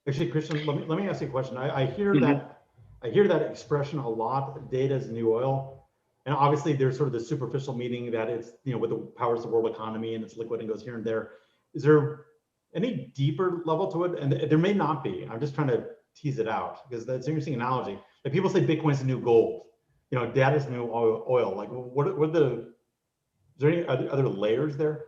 A: Actually, Christian, let me ask you a question. I hear that expression a lot. Data is the new oil, and obviously there's sort of the superficial meaning that it's with the powers of the world economy and it's liquid and goes here and there. Is there any deeper level to it? And there may not be. I'm just trying to tease it out, because that's an interesting analogy. Like, people say Bitcoin's the new gold. you know, data's new oil. Like, what the? Is there any other layers there?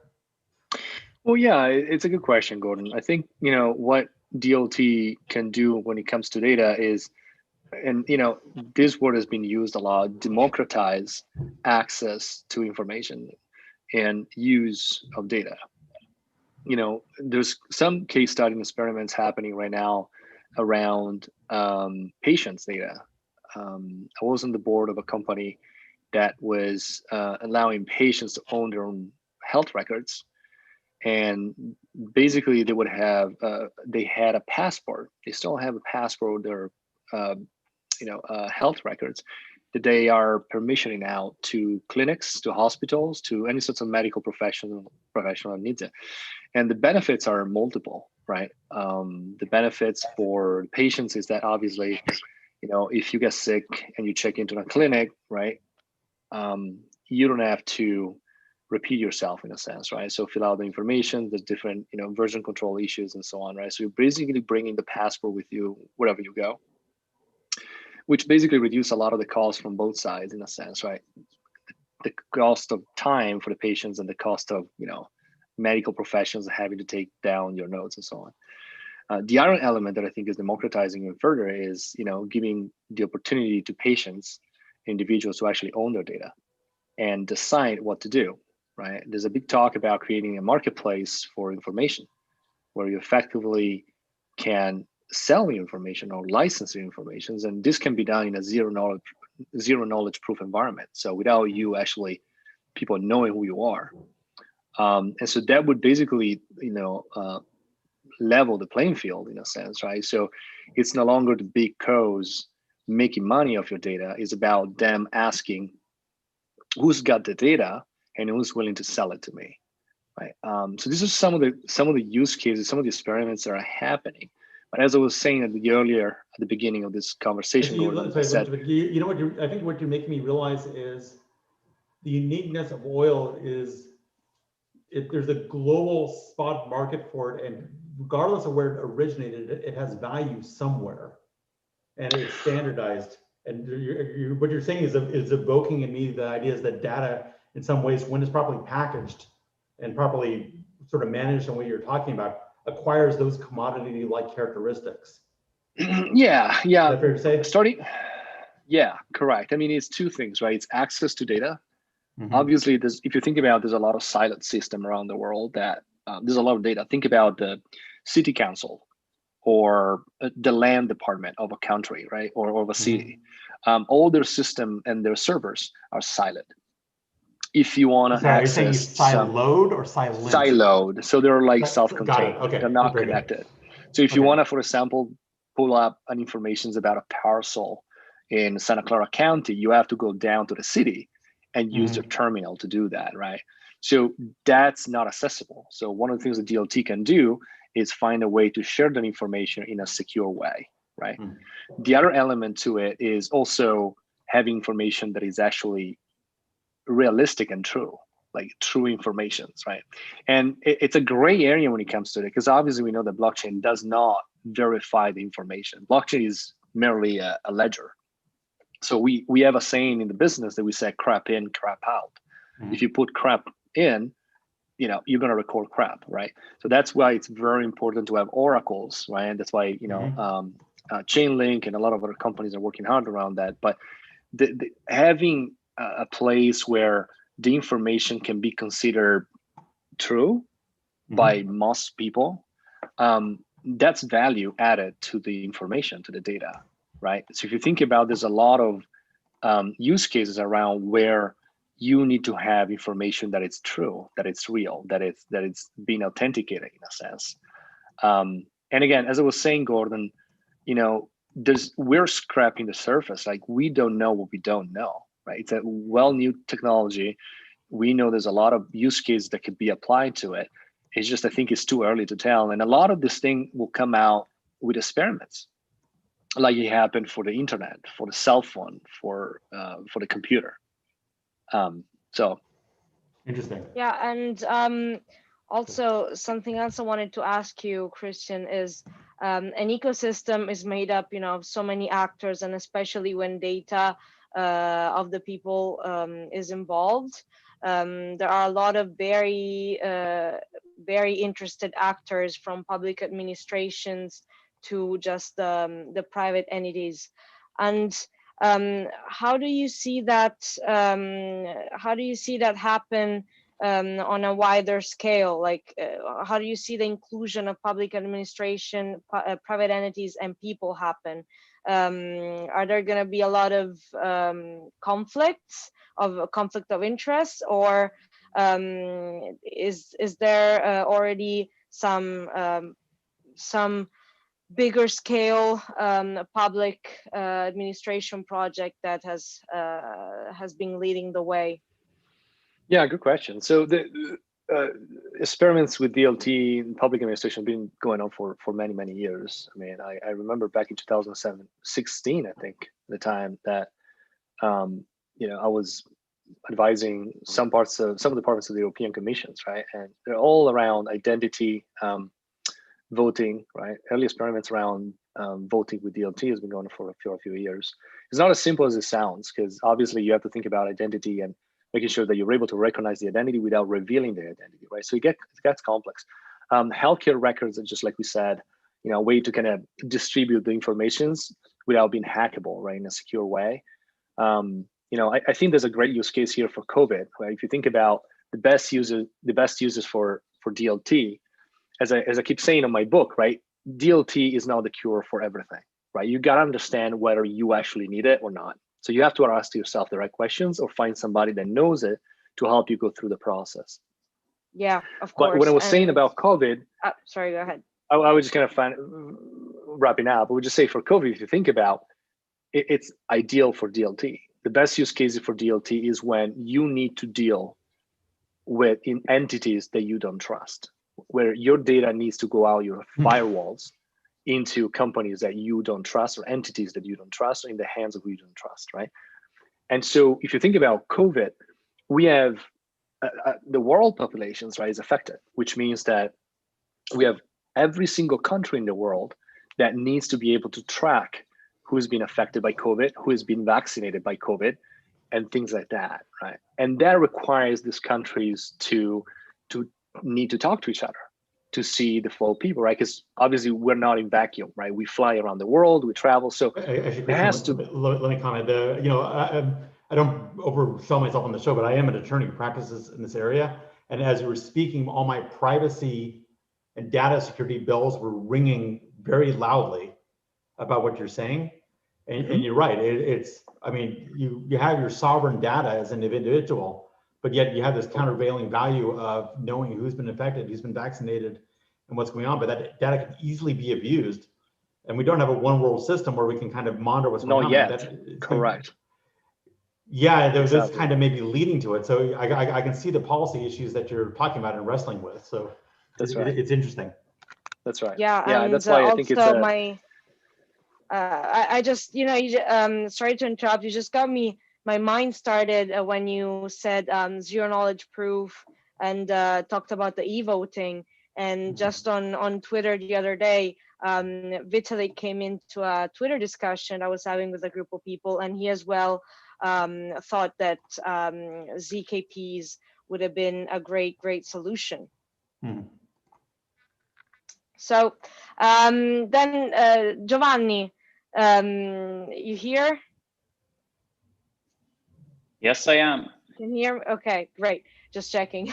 F: Well, yeah, it's a good question, Gordon. I think, you know, what DLT can do when it comes to data is, and, you know, this word has been used a lot, democratize access to information and use of data. You know, there's some case study experiments happening right now around patients' data. I was on the board of a company that was allowing patients to own their own health records. And basically they would have, they had a passport. They still have a passport, their health records that they are permissioning out to clinics, to hospitals, to any sorts of medical professional that needs it. And the benefits are multiple, right? The benefits for patients is that obviously, you know, if you get sick and you check into a clinic, right, you don't have to repeat yourself in a sense, right? So fill out the information, there's different, you know, version control issues and so on, right? So you're basically bringing the passport with you wherever you go, which basically reduce a lot of the costs from both sides in a sense, right? The cost of time for the patients and the cost of, you know, medical professionals having to take down your notes and so on. The other element that I think is democratizing even further is, you know, giving the opportunity to patients, individuals to actually own their data and decide what to do, right? There's a big talk about creating a marketplace for information where you effectively can sell the information or license the information. And this can be done in a zero knowledge proof environment. So without you actually, people knowing who you are. And so that would basically, you know, level the playing field in a sense, right? So it's no longer the big co's making money off your data. It's about them asking who's got the data and who's willing to sell it to me, right? So these are some of the use cases, some of the experiments that are happening. But as I was saying at the beginning of this conversation, Gordon, I said,
A: you know what? I think what you're making me realize is the uniqueness of oil is there's a global spot market for it, and regardless of where it originated, it has value somewhere, and it's standardized. And what you're saying is evoking in me the idea is that data, in some ways, when it's properly packaged and properly sort of managed in what you're talking about, acquires those commodity-like characteristics.
F: Yeah.
A: Is that fair to say?
F: Yeah, correct. I mean, it's two things, right? It's access to data.
A: Mm-hmm.
F: Obviously, if you think about, there's a lot of siloed system around the world that there's a lot of data. Think about the city council or the land department of a country, right? Or of a city. All their system and their servers are siloed. If you want to access,
A: are you saying siloed or silent?
F: Siloed. So they're like self-contained.
A: Okay.
F: They're not connected. So if you want to, for example, pull up an information about a parcel in Santa Clara County, you have to go down to the city and use their terminal to do that, right? So that's not accessible. So one of the things that DLT can do is find a way to share that information in a secure way, right? The other element to it is also having information that is actually realistic and true, like true informations, right? And it's a gray area when it comes to it, because obviously we know that blockchain does not verify the information. Blockchain is merely a ledger. So we have a saying in the business that we say crap in, crap out. If you put crap in, you know, you're going to record crap, right? So that's why it's very important to have oracles, right? And that's why, you know, Chainlink and a lot of other companies are working hard around that. But having a place where the information can be considered true by most people, that's value added to the information, to the data, right? So if you think about, there's a lot of use cases around where you need to have information that it's true, that it's real, that it's being authenticated in a sense. And again, as I was saying, Gordon, you know, we're scraping the surface. Like, we don't know what we don't know, right? It's a new technology. We know there's a lot of use cases that could be applied to it. It's just, I think it's too early to tell. And a lot of this thing will come out with experiments, like it happened for the internet, for the cell phone, for the computer. So
A: interesting.
G: Yeah, and also something else I wanted to ask you, Christian, is an ecosystem is made up, you know, of so many actors, and especially when data of the people is involved. There are a lot of very interested actors, from public administrations to just the private entities. And how do you see that? How do you see that happen on a wider scale? Like, how do you see the inclusion of public administration, private entities, and people happen? Are there going to be a lot of conflict of interest, or is there already some bigger scale public administration project that has been leading the way?
F: Yeah, good question. So the experiments with DLT in public administration have been going on for many years. I mean, I remember back in 2016, I think, the time that I was advising some of the departments of the European Commissions, right? And they're all around identity, voting, right? Early experiments around voting with DLT has been going on for a few years. It's not as simple as it sounds, because obviously you have to think about identity and making sure that you're able to recognize the identity without revealing the identity, right? So it gets complex. Healthcare records are, just like we said, a way to kind of distribute the informations without being hackable, right, in a secure way. I think there's a great use case here for COVID, right? If you think about the best uses for DLT, as I keep saying in my book, right, DLT is not the cure for everything, right? You got to understand whether you actually need it or not. So you have to ask yourself the right questions, or find somebody that knows it to help you go through the process.
G: Yeah, of course.
F: But when I was saying about COVID,
G: sorry, go ahead.
F: I was just kind of wrapping up. I would just say for COVID, if you think about it, it's ideal for DLT. The best use case for DLT is when you need to deal with entities that you don't trust, where your data needs to go out your firewalls into companies that you don't trust, or entities that you don't trust, or in the hands of who you don't trust, right? And so if you think about COVID, we have the world populations, right, is affected, which means that we have every single country in the world that needs to be able to track who's been affected by COVID, who has been vaccinated by COVID, and things like that, right? And that requires these countries to need to talk to each other, to see the flow of people, right? Because obviously we're not in vacuum, right? We fly around the world, we travel, so
A: Actually,
F: it has to.
A: Let me comment. I don't oversell myself on the show, but I am an attorney who practices in this area. And as you were speaking, all my privacy and data security bells were ringing very loudly about what you're saying. And you're right. You have your sovereign data as an individual, but yet you have this countervailing value of knowing who's been infected, who's been vaccinated, and what's going on. But that data can easily be abused. And we don't have a one world system where we can kind of monitor what's going on.
F: Not yet. Correct.
A: Yeah, there's this kind of maybe leading to it. So I can see the policy issues that you're talking about and wrestling with. So
F: that's right.
A: It's interesting.
F: That's right.
G: Yeah,
F: and that's why I think it's
G: I just, sorry to interrupt. You just got my mind started when you said zero knowledge proof and talked about the e-voting. And just on Twitter the other day, Vitalik came into a Twitter discussion I was having with a group of people, and he as well thought that ZKPs would have been a great solution. So then Giovanni, you here?
E: Yes, I am.
G: Can you hear me? Okay, great. Just checking.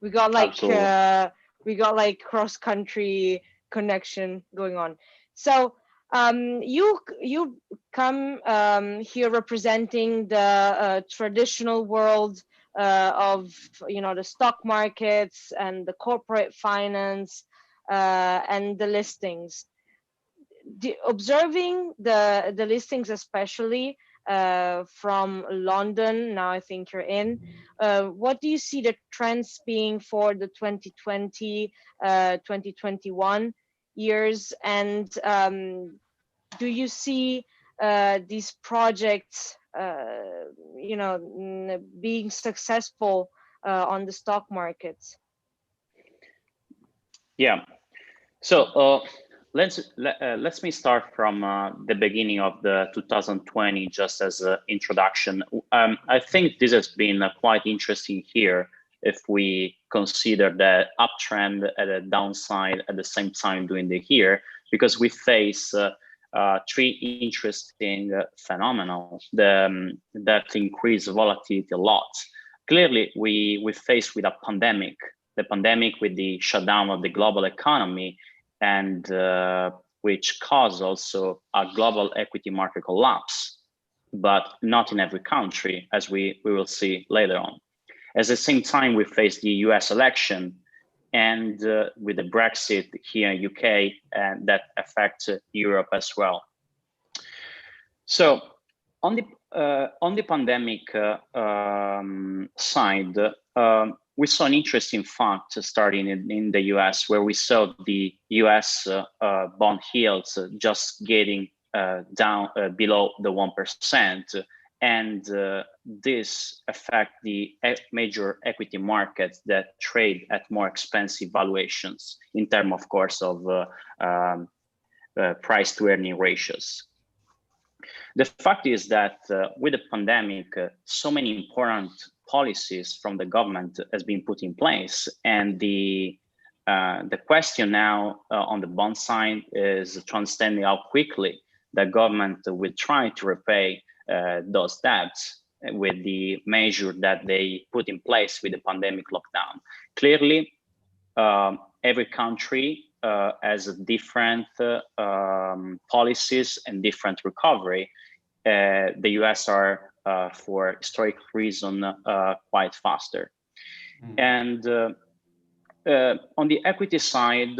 G: we got like cross-country connection going on. So you come here representing the traditional world of the stock markets and the corporate finance and the listings. Observing the listings, especially from London, now I think you're in, what do you see the trends being for the 2020, 2021 years? And do you see these projects, being successful on the stock markets?
E: Yeah. So let's me start from the beginning of the 2020, just as an introduction. I think this has been quite interesting here if we consider the uptrend and the downside at the same time during the year, because we face three interesting phenomena that increase volatility a lot. Clearly, we faced with a pandemic, the pandemic with the shutdown of the global economy, and which caused also a global equity market collapse, but not in every country, as we will see later on. At the same time, we faced the US election, and with the Brexit here in UK, and that affects Europe as well. So on the pandemic side, we saw an interesting fact starting in the US, where we saw the US bond yields just getting down below the 1%. And this affect the major equity markets that trade at more expensive valuations in terms, of course, of price to earning ratios. The fact is that with the pandemic, so many important policies from the government has been put in place, and the question now on the bond side is to understand how quickly the government will try to repay those debts with the measure that they put in place with the pandemic lockdown. Clearly, every country has different policies and different recovery. The US are, for historic reason, quite faster. And on the equity side,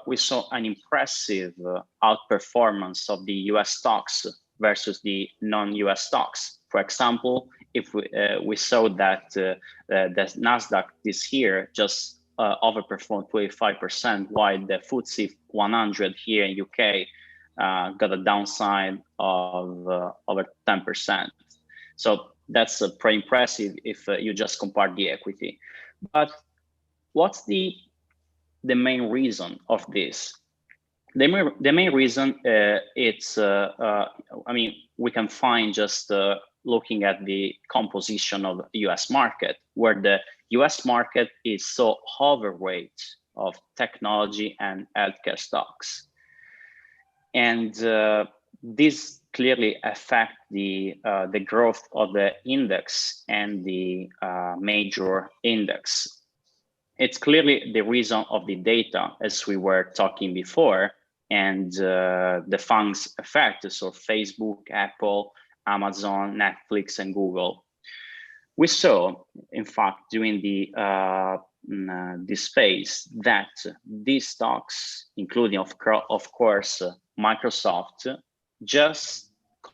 E: we saw an impressive outperformance of the US stocks versus the non-US stocks. For example, if we saw that the Nasdaq this year just overperformed 25%, while the FTSE 100 here in UK got a downside of over 10%. So that's pretty impressive if you just compare the equity. But what's the main reason of this? The main reason it's I mean, we can find just looking at the composition of the US market, where the US market is so overweight of technology and healthcare stocks. And this clearly affect the growth of the index and the major index. It's clearly the reason of the data, as we were talking before, and the funds effect, so Facebook, Apple, Amazon, Netflix, and Google. We saw, in fact, during this phase, that these stocks, including of course Microsoft, just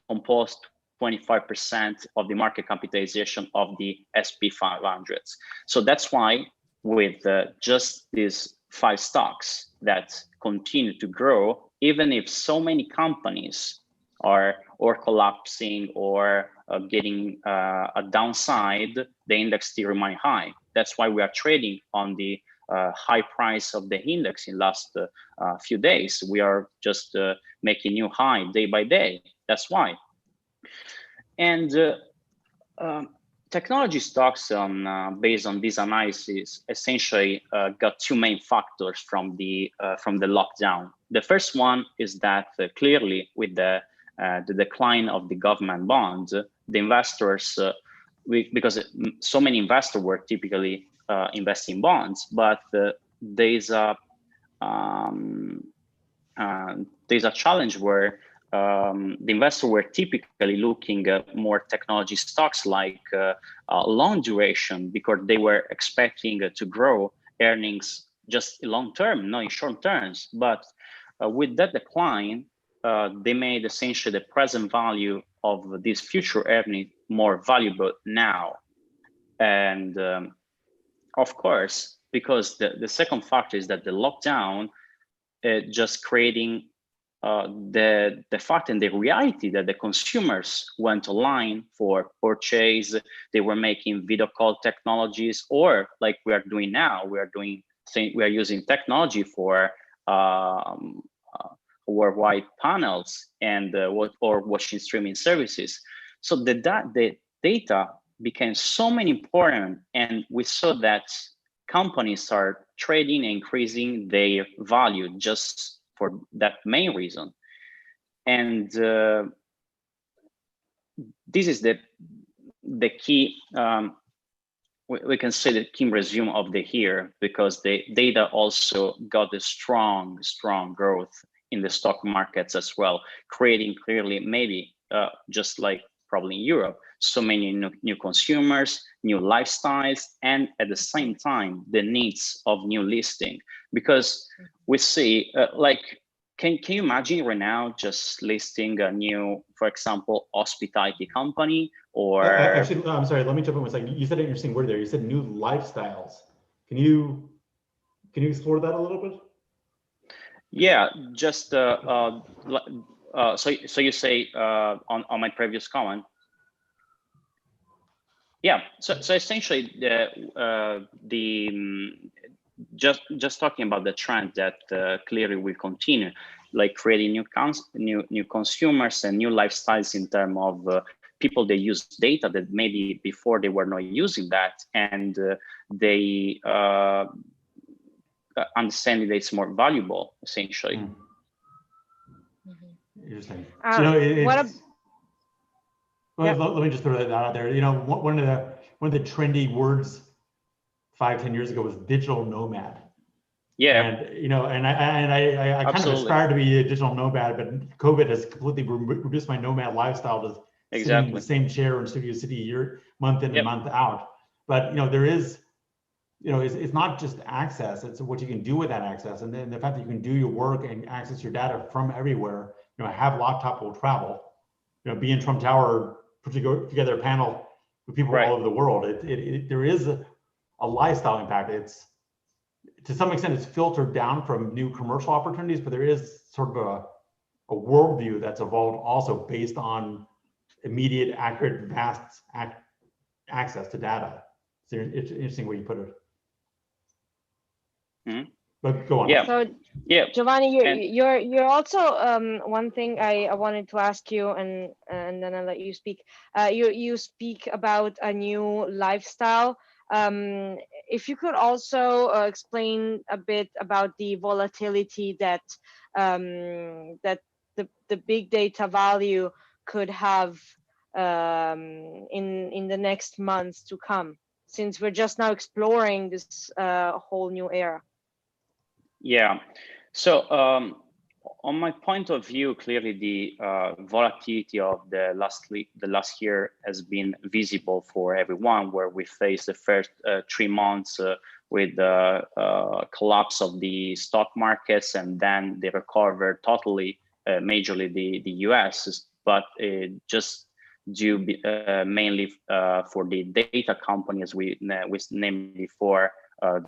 E: composed 25% of the market capitalization of the SP 500s. So that's why, with just these 5 stocks that continue to grow, even if so many companies are or collapsing or getting a downside, the index still remain high. That's why we are trading on the high price of the index in last few days. We are just making new high day by day. That's why. And technology stocks, based on this analysis, essentially got 2 main factors from the lockdown. The first one is that clearly with the decline of the government bonds, the investors, because so many investors were typically investing in bonds, but there's a challenge where the investors were typically looking at more technology stocks like long duration, because they were expecting to grow earnings just long term, not in short terms. But with that decline, they made essentially the present value of this future earning more valuable now. And of course, because the second factor is that the lockdown just creating the fact and the reality that the consumers went online for purchase. They were making video call technologies, or like we are doing now, we are using technology for worldwide panels and or watching streaming services. So the data became so many important, and we saw that companies are trading and increasing their value just for that main reason. And this is the key, we can say the key resume of the year, because the data also got a strong growth in the stock markets as well, creating clearly maybe just like probably in Europe, so many new consumers, new lifestyles, and at the same time the needs of new listing. Because we see like, can you imagine right now just listing a new, for example, hospitality company? Or
A: actually, I'm sorry, let me jump in one second. You said an interesting word there. You said new lifestyles. Can you explore that a little bit?
E: Yeah, just so you say on my previous comment. Yeah, so essentially just talking about the trend that clearly will continue, like creating new consumers and new lifestyles in terms of people that use data that maybe before they were not using that, and they understanding that it's more valuable, essentially.
A: Interesting.
G: Let
A: me just throw that out there. You know, one of the trendy words 5-10 years ago was digital nomad.
E: Yeah.
A: And you know, and I kind of aspire to be a digital nomad, but COVID has completely reduced my nomad lifestyle to sitting in the same chair in Studio City month in and month out. But you know, there is, you know, it's not just access, it's what you can do with that access. And then the fact that you can do your work and access your data from everywhere, you know, have laptop will travel, you know, be in Trump Tower, put together a panel with people all over the world. There is a lifestyle impact. It's, to some extent, it's filtered down from new commercial opportunities, but there is sort of a worldview that's evolved also based on immediate, accurate, vast access to data. So it's an interesting way you put it. But go on.
G: Yeah. So yeah, Giovanni, you're also one thing I wanted to ask you, and then I'll let you speak. You speak about a new lifestyle. If you could also explain a bit about the volatility that that the big data value could have in the next months to come, since we're just now exploring this whole new era.
E: Yeah, so on my point of view, clearly the volatility of the last year has been visible for everyone, where we faced the first 3 months with the collapse of the stock markets, and then they recovered totally, majorly the US, but just due mainly for the data companies we named before,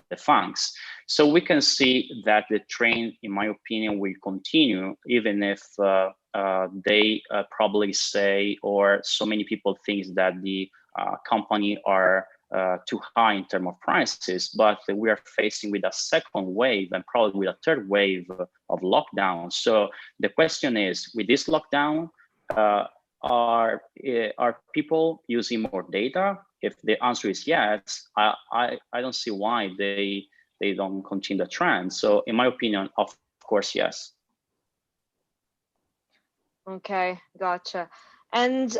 E: the funks. So we can see that the trend, in my opinion, will continue, even if they probably say, or so many people think that the company are too high in terms of prices, but we are facing with a second wave and probably with a third wave of lockdown. So the question is, with this lockdown, are people using more data? If the answer is yes, I don't see why they don't continue the trend. So in my opinion, of course, yes.
G: Okay, gotcha. And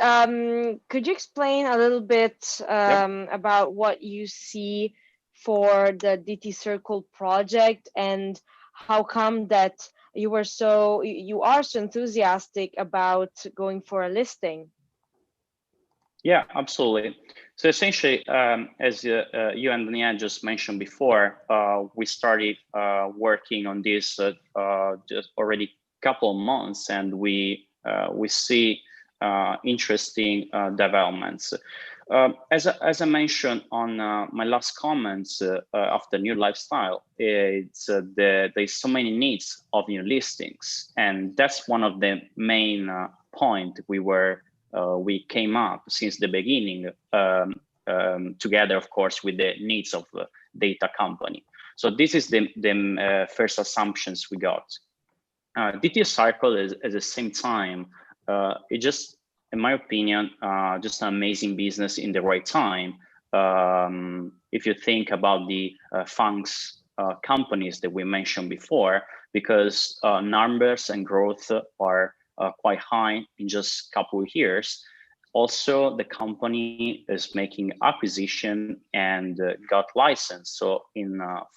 G: could you explain a little bit about what you see for the DT Circle project, and how come that you are so enthusiastic about going for a listing?
E: Yeah, absolutely. So essentially, as you and Danielle just mentioned before, we started working on this just already a couple of months, and we see interesting developments. As I mentioned on my last comments after new lifestyle, it's there's so many needs of new listings, and that's one of the main point we came up since the beginning, together, of course, with the needs of data company. So this is the first assumptions we got. DT Circle is at the same time, it just, in my opinion, just an amazing business in the right time. If you think about the funds companies that we mentioned before, because numbers and growth are quite high in just a couple of years. Also, the company is making acquisition and got license. So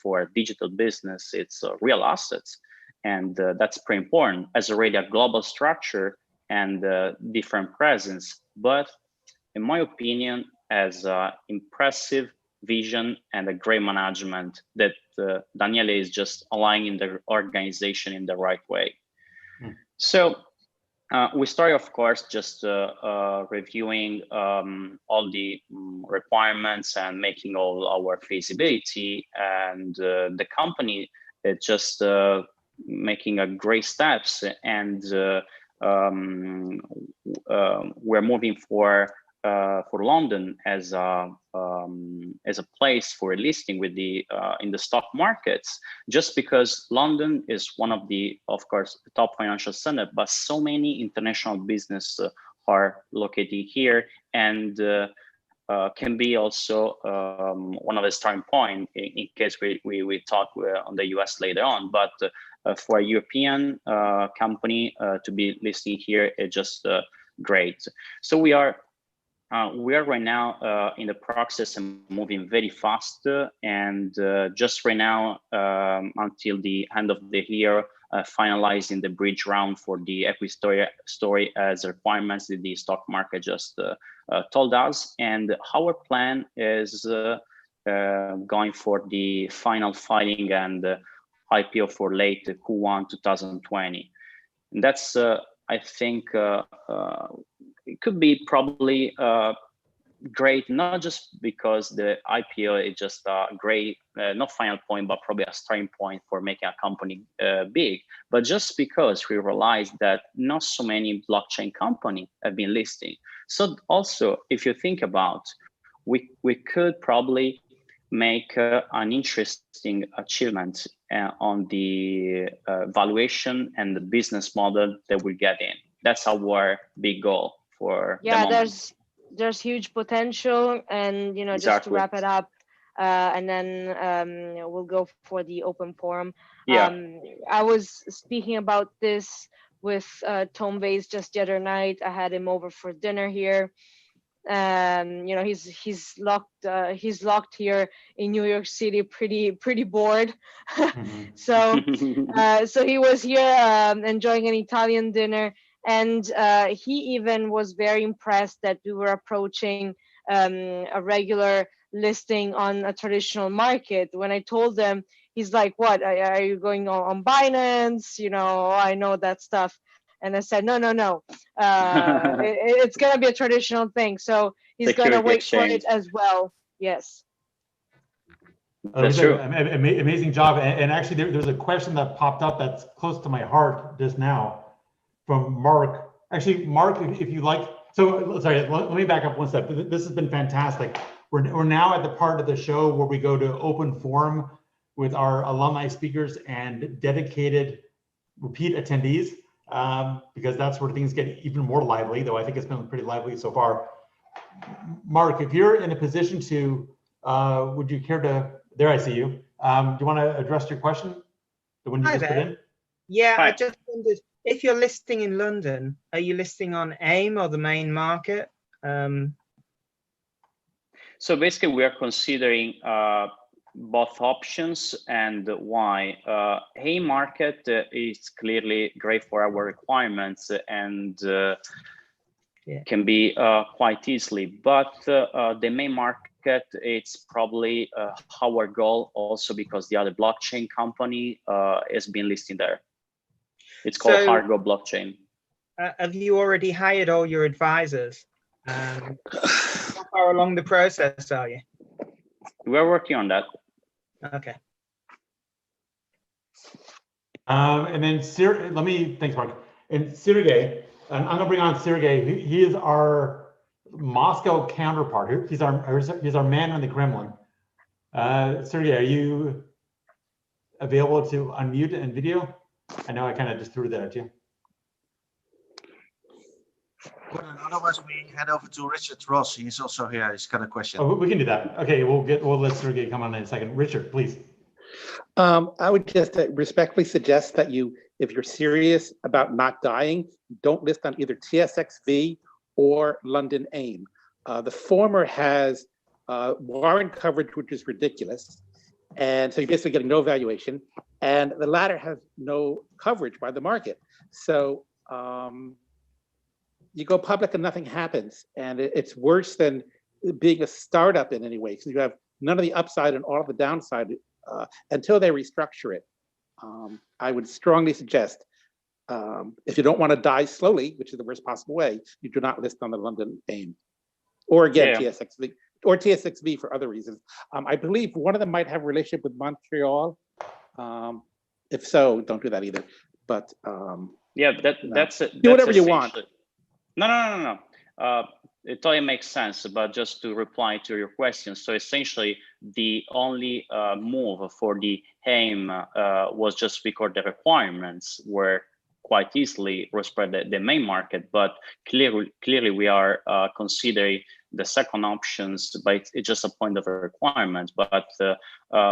E: for digital business, it's real assets. And that's pretty important as already a global structure and different presence. But in my opinion, as impressive vision and a great management that Daniele is just aligning the organization in the right way. So we started, of course, just reviewing all the requirements and making all our feasibility, and the company is just making a great steps, and we're moving for London as a place for listing with the in the stock markets, just because London is one of the, of course, the top financial center, but so many international business are located here, and can be also one of the starting point in case we talk on the US later on. But for a European company to be listed here is just great. So we are right now in the process and moving very fast, and just right now until the end of the year, finalizing the bridge round for the equity story as requirements that the stock market just told us. And our plan is going for the final filing and IPO for late Q1 2020. And that's, I think, it could be probably great, not just because the IPO is just a great, not final point, but probably a starting point for making a company big, but just because we realized that not so many blockchain companies have been listing. So also, if you think about, we could probably make an interesting achievement on the valuation and the business model that we get in. That's our big goal for the moment.
G: There's huge potential, and
E: Exactly.
G: Just to wrap it up, and then we'll go for the open forum.
E: Yeah.
G: I was speaking about this with Tom Vase just the other night. I had him over for dinner here. He's locked here in New York City, pretty bored. So he was here enjoying an Italian dinner, and he even was very impressed that we were approaching a regular listing on a traditional market. When I told him, he's like, "What? Are you going on Binance? I know that stuff." And I said, no. It's going to be a traditional thing. So he's going to wait for it as well. Yes.
E: That's true.
A: Amazing job. And actually, there's a question that popped up that's close to my heart just now from Mark. Actually, Mark, if you like. So, sorry, let me back up one step. This has been fantastic. We're now at the part of the show where we go to open forum with our alumni speakers and dedicated repeat attendees. Because that's where things get even more lively, though I think it's been pretty lively so far. Mark, if you're in a position to, would you care to, there I see you. Do you want to address your question? The one you just put in?
I: Yeah,
E: Hi.
I: I just wondered, if you're listing in London, are you listing on AIM or the main market?
E: So basically we are considering both options, and why. AIM market is clearly great for our requirements and can be quite easily, but the main market, it's probably our goal also because the other blockchain company has been listed there. It's called Argo Blockchain.
I: Have you already hired all your advisors? How far along the process are you?
E: We're working on that.
I: Okay.
A: And then thanks, Mark. And Sergey, I'm gonna bring on Sergey. He is our Moscow counterpart. He's our man in the Kremlin. Sergey, are you available to unmute and video? I know I kind of just threw that at you.
B: Good, and otherwise we head over to Richard Ross. He's also here. He's got a question.
A: Oh, we can do that. Okay, we'll let Sergey come on in a second. Richard, please.
J: I would just respectfully suggest that if you're serious about not dying, don't list on either TSXV or London AIM. The former has warrant coverage, which is ridiculous. And so you're basically getting no valuation. And the latter has no coverage by the market. So you go public and nothing happens. And it's worse than being a startup in any way. So you have none of the upside and all of the downside until they restructure it. I would strongly suggest, if you don't want to die slowly, which is the worst possible way, you do not list on the London AIM. Or again, TSXV, or TSXV for other reasons. I believe one of them might have a relationship with Montreal. If so, don't do that either. But
E: yeah, that's it.
J: Do whatever you want.
E: No. It totally makes sense, but just to reply to your question, so essentially the only move for the AIM was just because the requirements were quite easily spread the main market, but clearly we are considering the second options, but it's just a point of a requirement. But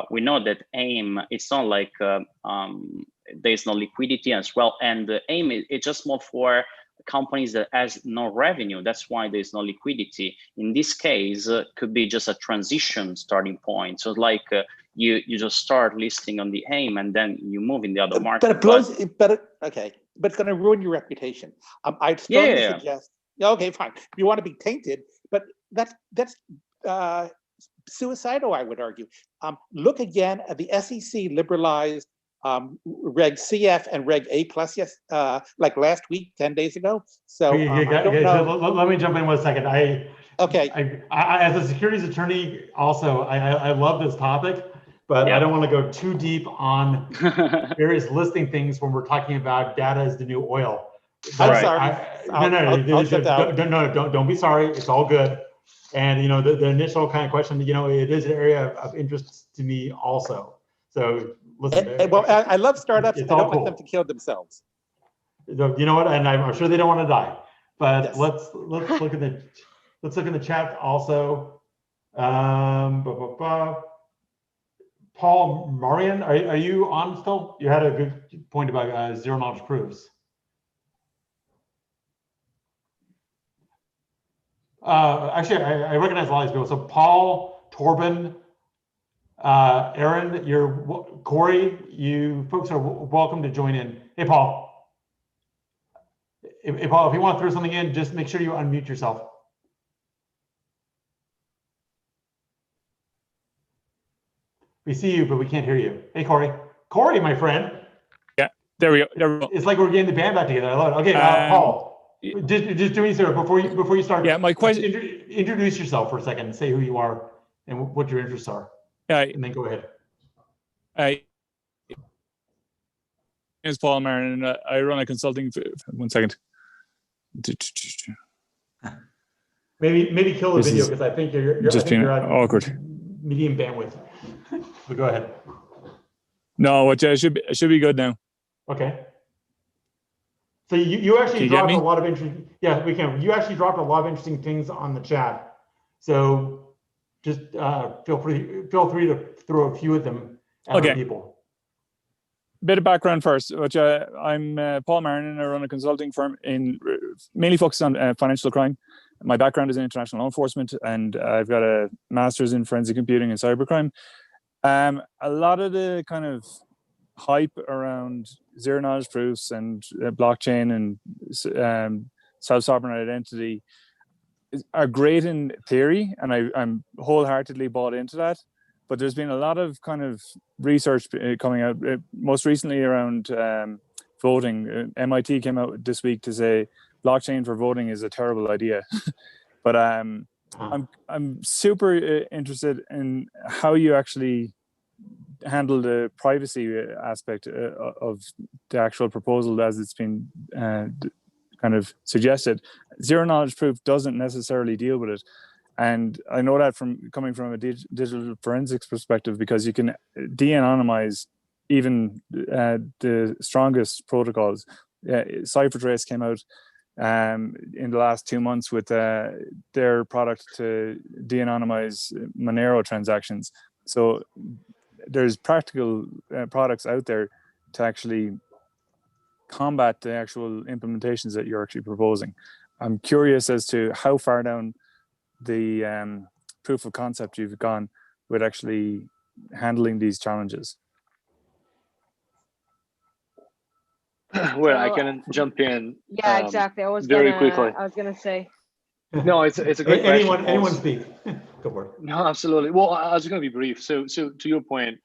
E: we know that AIM, it's not like there's no liquidity as well, and the AIM it's just more for companies that has no revenue. That's why there's no liquidity. In this case, could be just a transition starting point. So like you just start listing on the AIM and then you move in the other market.
J: But it blows. Okay, but it's going to ruin your reputation. I'd strongly suggest. Okay, fine. You want to be tainted, but that's suicidal, I would argue. Look again at the SEC liberalized Reg CF and Reg A plus, like last week, 10 days ago. So,
A: so let me jump in 1 second.
J: Okay.
A: I as a securities attorney, also, I love this topic, but I don't want to go too deep on various listing things when we're talking about data is the new oil.
J: I'm sorry.
A: No, don't be sorry. It's all good. And the initial kind of question, it is an area of interest to me also. So listen.
J: I love startups. I don't want them to kill themselves.
A: You know what? And I'm sure they don't want to die. But let's look at the chat also. Paul Marian, are you on still? You had a good point about zero knowledge proofs. Actually, I recognize a lot of these people. So Paul, Torben, Aaron, Corey, you folks are welcome to join in. Hey, Paul. Paul, if you want to throw something in, just make sure you unmute yourself. We see you, but we can't hear you. Hey, Corey. Corey, my friend.
K: Yeah, there we go.
A: It's like we're getting the band back together. I love it. Okay, Paul. Just do me a favor before you start.
K: Yeah, my question.
A: Introduce yourself for a second. Say who you are and what your interests are. And then go ahead.
K: My name is Paul Marin, and I run a consulting. 1 second.
A: Maybe kill the video because I think you're
K: just being awkward.
A: Medium bandwidth. But go ahead.
K: No, it should be good now.
A: Okay. So you actually dropped a lot of interesting. Yeah, we can. You actually dropped a lot of interesting things on the chat. So just feel free to throw a few of them at other people.
K: Bit of background first, which I'm Paul Marin, and I run a consulting firm mainly focused on financial crime. My background is in international law enforcement, and I've got a master's in forensic computing and cybercrime. A lot of the kind of hype around zero knowledge proofs and blockchain and self-sovereign identity are great in theory, and I'm wholeheartedly bought into that. But there's been a lot of kind of research coming out, most recently around voting. MIT came out this week to say blockchain for voting is a terrible idea. But I'm super interested in how you actually handle the privacy aspect of the actual proposal as it's been kind of suggested. Zero knowledge proof doesn't necessarily deal with it. And I know that from coming from a digital forensics perspective, because you can de-anonymize even the strongest protocols. CipherTrace came out in the last 2 months with their product to de-anonymize Monero transactions. So there's practical products out there to actually combat the actual implementations that you're actually proposing. I'm curious as to how far down the proof of concept you've gone with actually handling these challenges.
F: Well, I can jump in.
G: Yeah, exactly. I was
F: very
G: gonna,
F: quickly.
G: I was gonna say.
F: No, it's a great question.
A: Anyone speak. Go for it.
F: No, absolutely. Well, I was going to be brief. So to your point,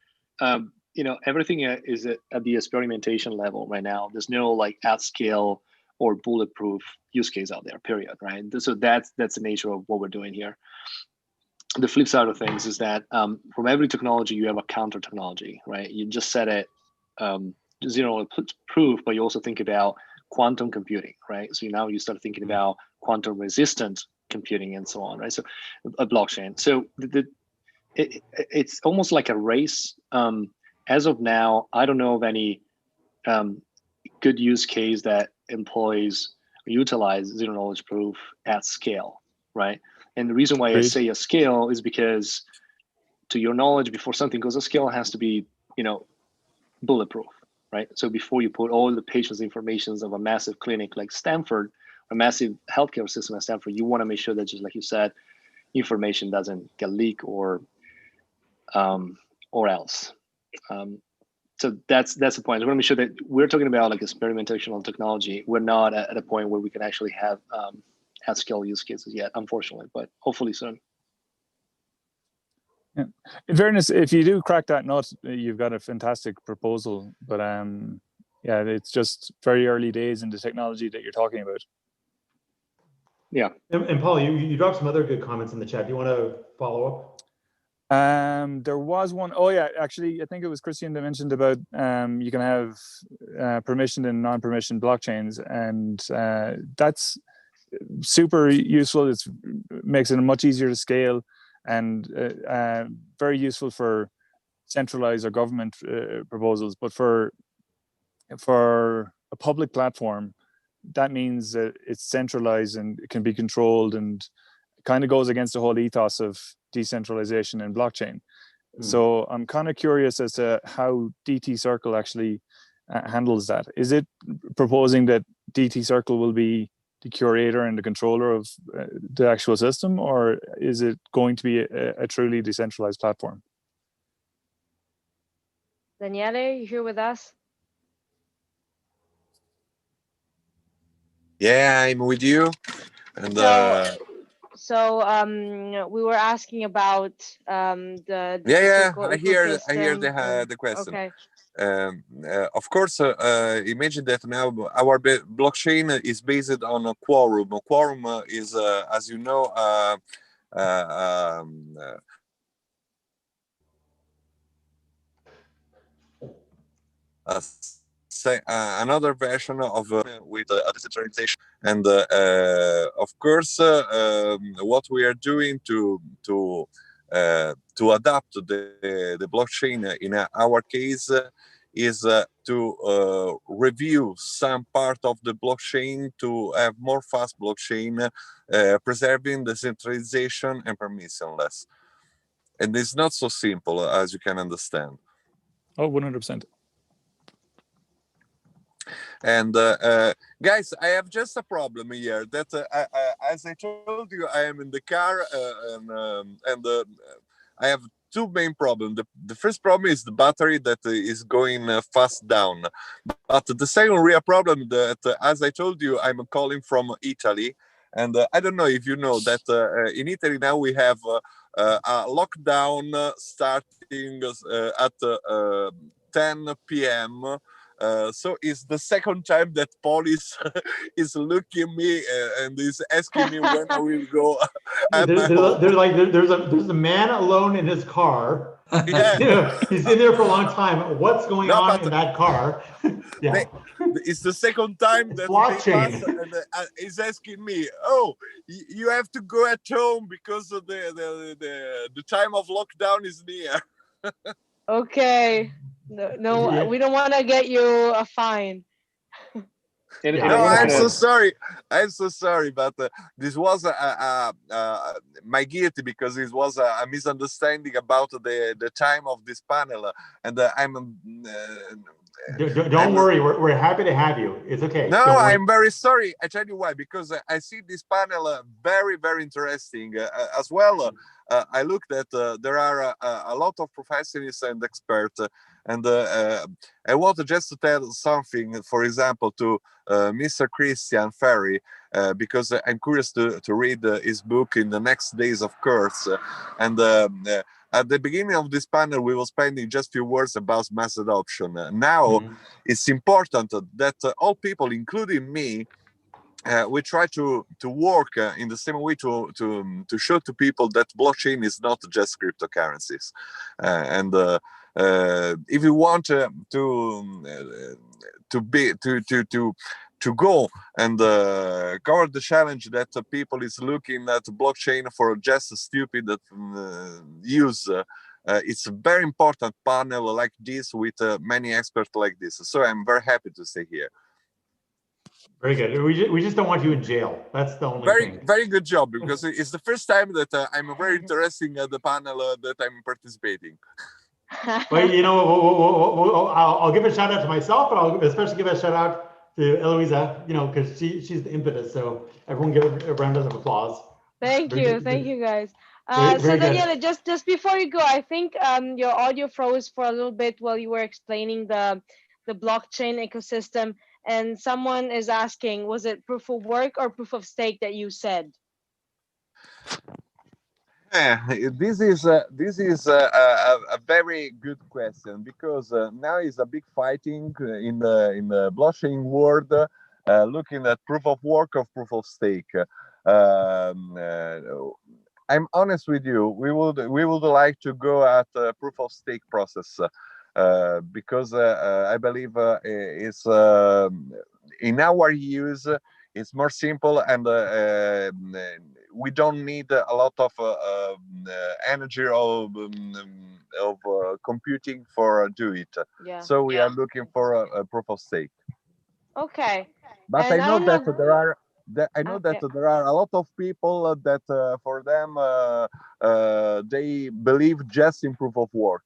F: everything is at the experimentation level right now. There's no like at scale or bulletproof use case out there. Period. Right. So that's the nature of what we're doing here. The flip side of things is that from every technology you have a counter technology. Right. You just set it zero proof, but you also think about quantum computing. Right. So now you start thinking about quantum resistant computing and so on, right? So a blockchain. So it's almost like a race. As of now, I don't know of any good use case that employs or utilize zero knowledge proof at scale, right? And the reason why I say a scale is because, to your knowledge, before something goes at scale, it has to be, bulletproof, right? So before you put all the patient's information of a massive clinic like Stanford, a massive healthcare system at Stanford, you want to make sure that, just like you said, information doesn't get leaked or else. So that's the point. We want to make sure that we're talking about like experimentational technology. We're not at a point where we can actually have at scale use cases yet, unfortunately, but hopefully soon.
K: Yeah. In fairness, if you do crack that nut, you've got a fantastic proposal. But yeah, it's just very early days in the technology that you're talking about.
F: Yeah.
A: And Paul, you dropped some other good comments in the chat. Do you want to follow up?
K: There was one. Oh yeah, actually, I think it was Christian that mentioned about you can have permissioned and non-permissioned blockchains, and that's super useful. It makes it much easier to scale, and very useful for centralized or government proposals. But for a public platform, that means that it's centralized and it can be controlled, and kind of goes against the whole ethos of decentralization and blockchain. So I'm kind of curious as to how DT Circle actually handles that. Is it proposing that DT Circle will be the curator and the controller of the actual system, or is it going to be a truly decentralized platform?
G: Daniele, you here with us?
H: Yeah, I'm with you. And
G: So we were asking about the
H: I hear the question.
G: Okay.
H: Of course, imagine that now our blockchain is based on a quorum. A quorum is, as you know, another version of with decentralization, and of course, what we are doing to adapt the blockchain in our case is to review some part of the blockchain to have more fast blockchain, preserving decentralization and permissionless. And it's not so simple, as you can understand.
K: Oh, 100%.
H: And guys, I have just a problem here that as I told you, I am in the car and I have two main problems. The first problem is the battery that is going fast down. But the second real problem that, as I told you, I'm calling from Italy. And I don't know if you know that in Italy now we have a lockdown starting at 10 p.m. So it's the second time that police is looking at me and is asking me when I will go.
A: There's a man alone in his car.
H: Yeah.
A: He's in there for a long time. What's going on in that car? Yeah.
H: It's the second time that
A: blockchain.
H: they pass and he's asking me, "Oh, you have to go at home because of the time of lockdown is near."
G: Okay. No, we don't want to get you a fine.
H: No, I'm so sorry. I'm so sorry, but this was my guilty because it was a misunderstanding about the time of this panel, and
A: Don't worry, we're happy to have you. It's okay.
H: No, I'm very sorry. I tell you why, because I see this panel very, very interesting as well. I looked at there are a lot of professors and experts, and I want just to tell something, for example, to Mr. Christian Ferry, because I'm curious to read his book in the next days of course. And at the beginning of this panel, we were spending just a few words about mass adoption. Now, it's important that all people, including me, we try to work in the same way to show to people that blockchain is not just cryptocurrencies, and if you want to go and cover the challenge that people is looking at blockchain for just a stupid use. It's a very important panel like this with many experts like this. So I'm very happy to stay here.
A: Very good. We just don't want you in jail. That's the only thing.
H: Very good job, because it's the first time that I'm very interested in the panel that I'm participating.
A: Well, you know, I'll give a shout out to myself, but I'll especially give a shout out to Eloisa, you know, because she's the impetus. So everyone give a round of applause.
G: Thank you guys.
A: Very
G: Daniela, just before you go, I think your audio froze for a little bit while you were explaining the blockchain ecosystem, and someone is asking, was it proof of work or proof of stake that you said?
H: This is a very good question, because now is a big fighting in the blockchain world, looking at proof of work or proof of stake. I'm honest with you, we would like to go at proof of stake process, because I believe it's in our use it's more simple, and we don't need a lot of energy of computing for do it.
G: Yeah.
H: So we are looking for a proof of stake.
G: Okay.
H: But
G: And
H: I know that
G: know-
H: there are there are a lot of people that for them they believe just in proof of work.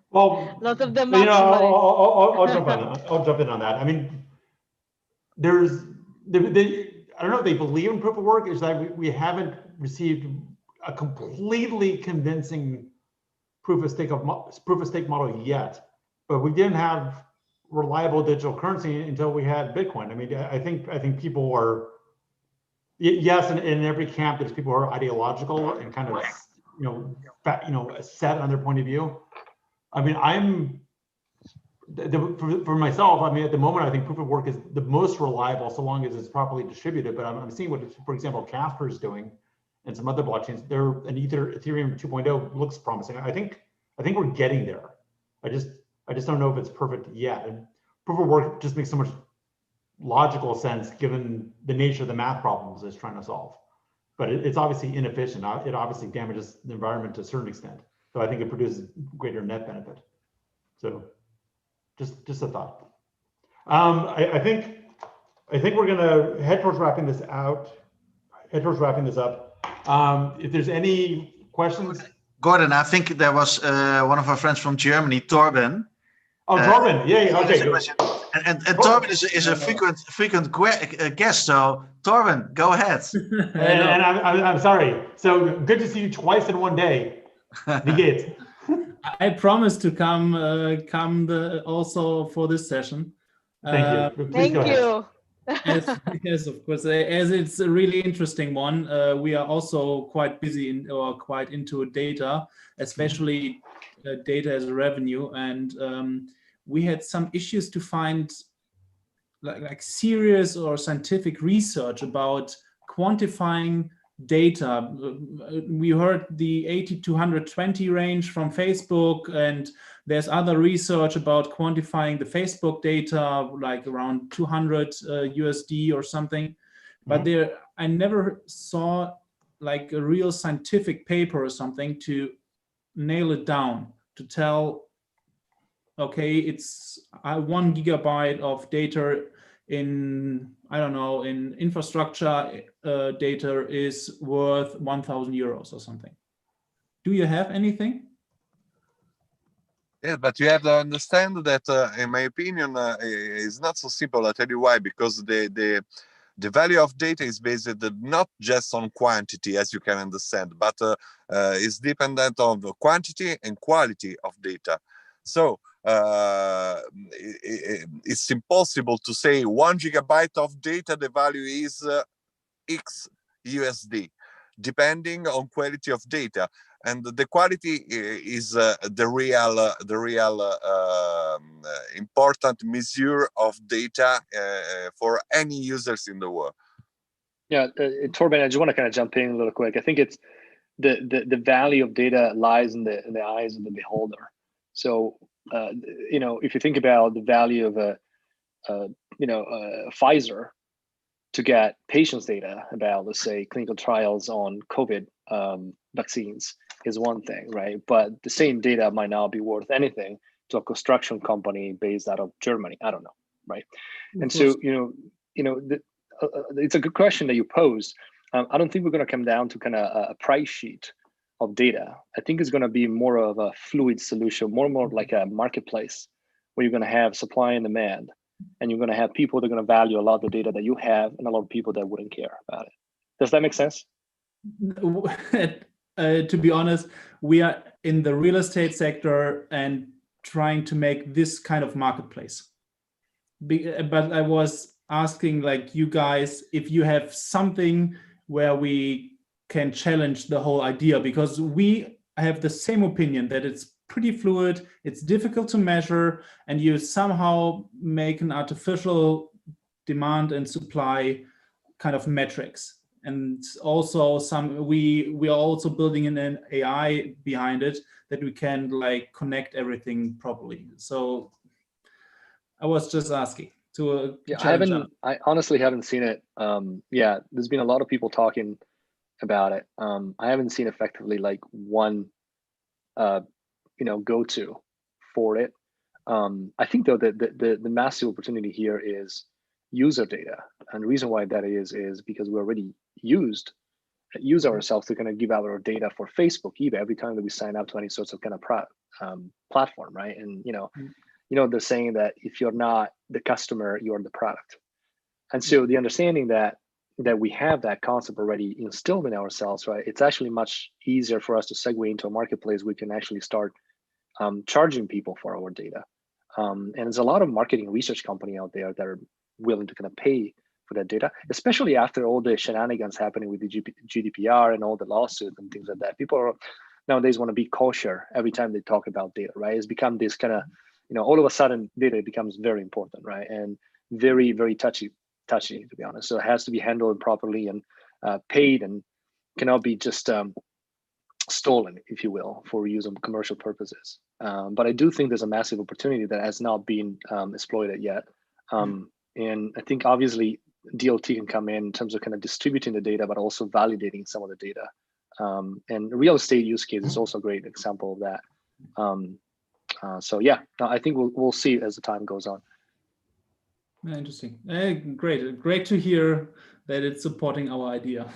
A: Well,
G: a lot of them,
A: you know, I'll jump in on that. I mean, I don't know if they believe in proof of work. Is that we haven't received a completely convincing proof of stake model yet, but we didn't have reliable digital currency until we had Bitcoin. I mean, I think people are, yes, in every camp there's people who are ideological and kind of set on their point of view. I mean, for myself, I mean, at the moment, I think proof of work is the most reliable so long as it's properly distributed. But I'm seeing what, for example, Casper is doing and some other blockchains. Ethereum 2.0 looks promising. I think we're getting there. I just don't know if it's perfect yet. And proof of work just makes so much logical sense given the nature of the math problems it's trying to solve. But it's obviously inefficient. It obviously damages the environment to a certain extent. So I think it produces greater net benefit. So just a thought. I think we're gonna head towards wrapping this up. If there's any questions.
B: Gordon, I think there was one of our friends from Germany, Torben.
A: Oh, Torben, yeah, okay, good.
B: And Torben is a frequent guest, so Torben, go ahead.
A: And I'm sorry. So good to see you twice in one day. Wie geht's?
L: I promise to come also for this session.
A: Thank you.
G: Thank you.
L: Yes, of course. As it's a really interesting one, we are also quite busy or quite into data, especially data as a revenue, and we had some issues to find like serious or scientific research about quantifying data. We heard the 80 to 120 range from Facebook, and there's other research about quantifying the Facebook data like around 200 USD or something. But I never saw like a real scientific paper or something to nail it down, to tell, okay, it's 1 gigabyte of data in, I don't know, in infrastructure data is worth 1,000 euros or something. Do you have anything?
H: Yeah, but you have to understand that, in my opinion, it's not so simple. I'll tell you why. Because the value of data is based not just on quantity, as you can understand, but is dependent on the quantity and quality of data. So it's impossible to say 1 gigabyte of data, the value is X USD, depending on quality of data. And the quality is the real important measure of data for any users in the world.
F: Yeah, Torben, I just want to kind of jump in a little quick. I think it's the value of data lies in the eyes of the beholder. So if you think about the value of Pfizer to get patients' data about, let's say, clinical trials on COVID vaccines is one thing, right? But the same data might not be worth anything to a construction company based out of Germany. I don't know, right? And so, it's a good question that you posed. I don't think we're going to come down to kind of a price sheet of data. I think it's going to be more of a fluid solution, more like a marketplace where you're going to have supply and demand, and you're going to have people that are going to value a lot of the data that you have, and a lot of people that wouldn't care about it. Does that make sense?
L: To be honest, we are in the real estate sector and trying to make this kind of marketplace. But I was asking, like, you guys, if you have something where we can challenge the whole idea, because we have the same opinion that it's pretty fluid, it's difficult to measure, and you somehow make an artificial demand and supply kind of metrics. And also we are also building in an AI behind it that we can like connect everything properly. So I was just asking to
F: I honestly haven't seen it. There's been a lot of people talking about it. I haven't seen effectively like one go-to for it. I think though that the massive opportunity here is user data, and the reason why that is because we already use ourselves to kind of give out our data for Facebook, eBay, every time that we sign up to any sorts of kind of platform, right? And the saying that if you're not the customer, you're the product. And so the understanding that we have that concept already instilled in ourselves, right? It's actually much easier for us to segue into a marketplace. We can actually start charging people for our data. And there's a lot of marketing research company out there that are willing to kind of pay for that data, especially after all the shenanigans happening with the GDPR and all the lawsuits and things like that. People are nowadays want to be kosher every time they talk about data, right? It's become this kind of, all of a sudden data becomes very important, right? And very, very touchy, to be honest. So it has to be handled properly and paid, and cannot be just stolen, if you will, for use of commercial purposes. But I do think there's a massive opportunity that has not been exploited yet. And I think obviously DLT can come in terms of kind of distributing the data, but also validating some of the data. And real estate use case is also a great example of that. I think we'll see as the time goes on.
L: Interesting. Great to hear that it's supporting our idea.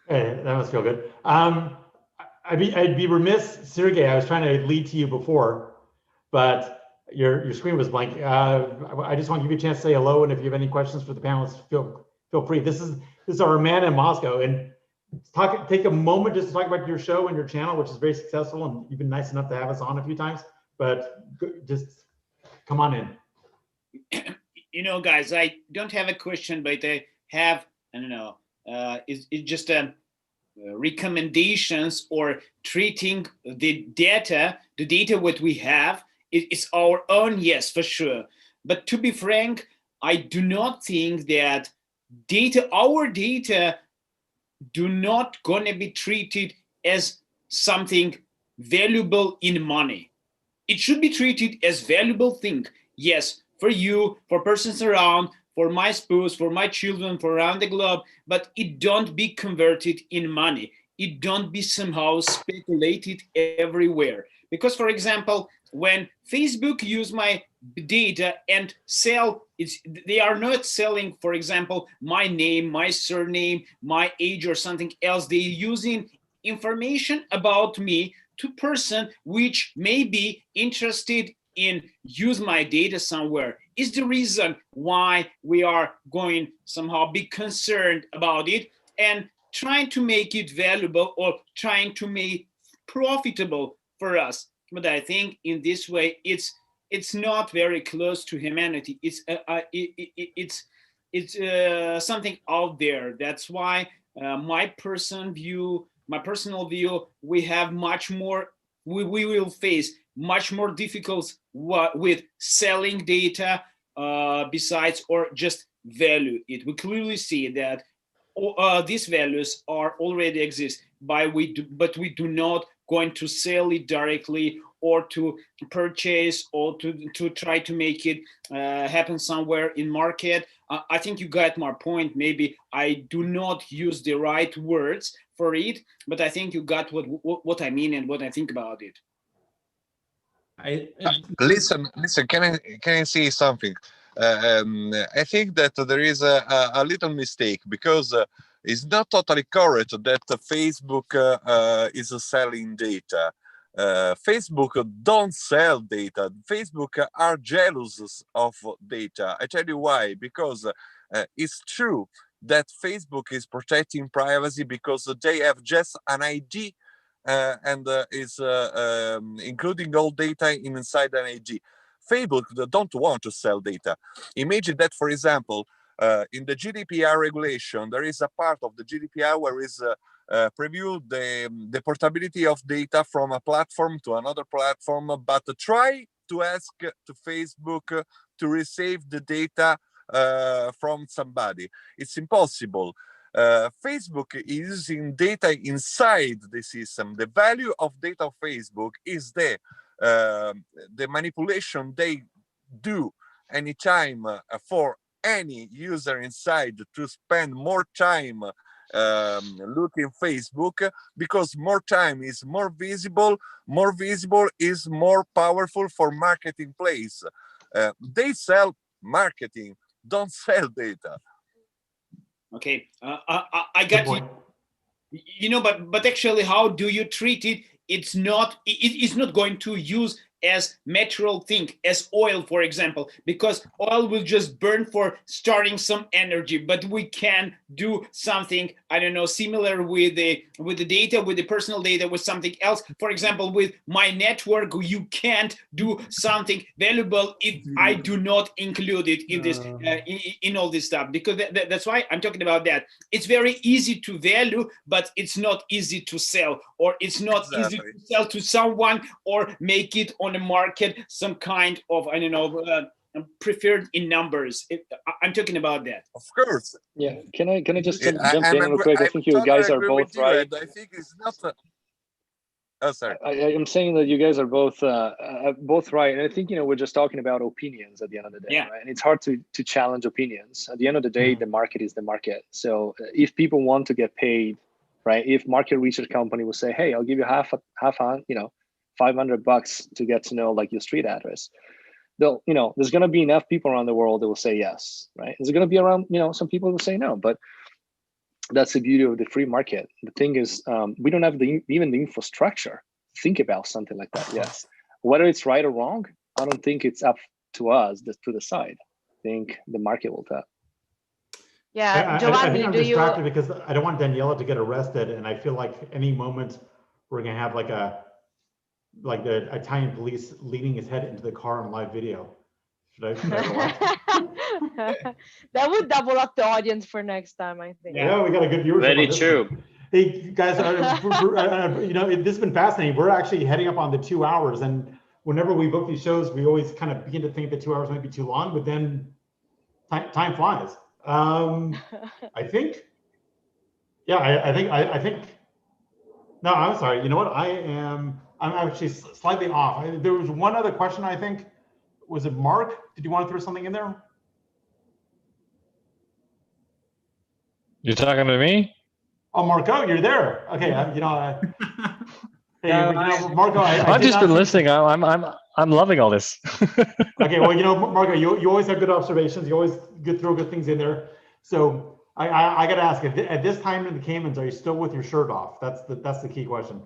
A: Hey, that must feel good. I'd be remiss, Sergey, I was trying to lead to you before, but your screen was blank. I just want to give you a chance to say hello, and if you have any questions for the panelists, feel free. This is our man in Moscow, and take a moment just to talk about your show and your channel, which is very successful, and you've been nice enough to have us on a few times. But just come on in.
D: Guys, I don't have a question, but I have, I don't know, it's just recommendations or treating the data what we have. It's our own, yes, for sure. But to be frank, I do not think that our data do not gonna be treated as something valuable in money. It should be treated as valuable thing. Yes, for you, for persons around, for my spouse, for my children, for around the globe, but it don't be converted in money. It don't be somehow speculated everywhere, Because, for example, when Facebook use my data and sell, they are not selling, for example, my name, my surname, my age, or something else. They're using information about me to person which may be interested in use my data somewhere. Is the reason why we are going somehow be concerned about it and trying to make it valuable or trying to make profitable for us. But I think in this way, it's not very close to humanity. It's something out there. That's why my personal view, we have much more. We will face much more difficult with selling data besides or just value it. We clearly see that these values are already exist, but we do not going to sell it directly or to purchase or to try to make it happen somewhere in market. I think you got my point. Maybe I do not use the right words for it, but I think you got what I mean and what I think about it.
H: Listen. Can I say something? I think that there is a little mistake because it's not totally correct that Facebook is selling data. Facebook don't sell data. Facebook are jealous of data. I tell you why. Because it's true that Facebook is protecting privacy because they have just an ID and is including all data inside an ID. Facebook don't want to sell data. Imagine that, for example, in the GDPR regulation, there is a part of the GDPR where is preview the portability of data from a platform to another platform, but try to ask to Facebook to receive the data from somebody. It's impossible. Facebook is using data inside the system. The value of data of Facebook is the manipulation they do anytime for any user inside to spend more time looking Facebook, because more time is more visible is more powerful for marketing place. They sell marketing, don't sell data.
D: Okay, I got you. You know, but actually, how do you treat it? It's not going to use as natural thing as oil, for example, because oil will just burn for starting some energy, but we can do something, I don't know, similar with the data, with the personal data, with something else. For example, with my network, you can't do something valuable if I do not include it in this in all this stuff, because that's why I'm talking about that. It's very easy to value, but it's not easy to sell, or it's not easy to sell to someone or make it on the market some kind of, I don't know, preferred in numbers. I'm talking about that.
H: Of course.
F: Yeah. Can I just jump in real quick? I think you guys are both right.
H: I think it's not. Oh, sorry.
F: I'm saying that you guys are both right, and I think we're just talking about opinions at the end of the day, right? And it's hard to challenge opinions. At the end of the day, the market is the market. So if people want to get paid, right? If market research company will say, "Hey, I'll give you half on, $500 to get to know like your street address," they'll, there's going to be enough people around the world that will say yes, right? There's going to be around, some people will say no, but that's the beauty of the free market. The thing is, we don't have even the infrastructure to think about something like that. Yes, whether it's right or wrong, I don't think it's up to us to decide. I think the market will tell.
G: Yeah,
A: I think I'm distracted because I don't want Daniela to get arrested, and I feel like any moment we're gonna have like the Italian police leading his head into the car on live video. Should I relax?
G: That would double up the audience for next time, I think.
A: Yeah, we got a good viewership.
E: Very true.
A: Hey guys, this has been fascinating. We're actually heading up on the 2 hours, and whenever we book these shows, we always kind of begin to think that 2 hours might be too long, but then time flies. I think. No, I'm sorry. You know what? I'm actually slightly off. There was one other question, I think. Was it Mark? Did you want to throw something in there?
M: You're talking to me?
A: Oh, Marco, you're there. Okay, Hey, Marco,
M: I've just been listening. I'm loving all this.
A: Okay, well, Marco, you always have good observations. You always throw good things in there. So I got to ask, at this time in the Caymans, are you still with your shirt off? That's the key question.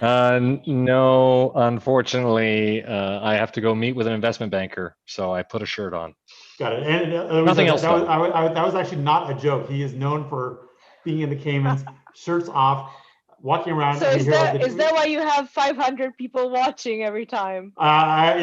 M: No, unfortunately, I have to go meet with an investment banker, so I put a shirt on.
A: Got it. And
M: Nothing else.
A: That was actually not a joke. He is known for being in the Caymans, shirts off, walking around.
G: So is that why you have 500 people watching every time?
A: I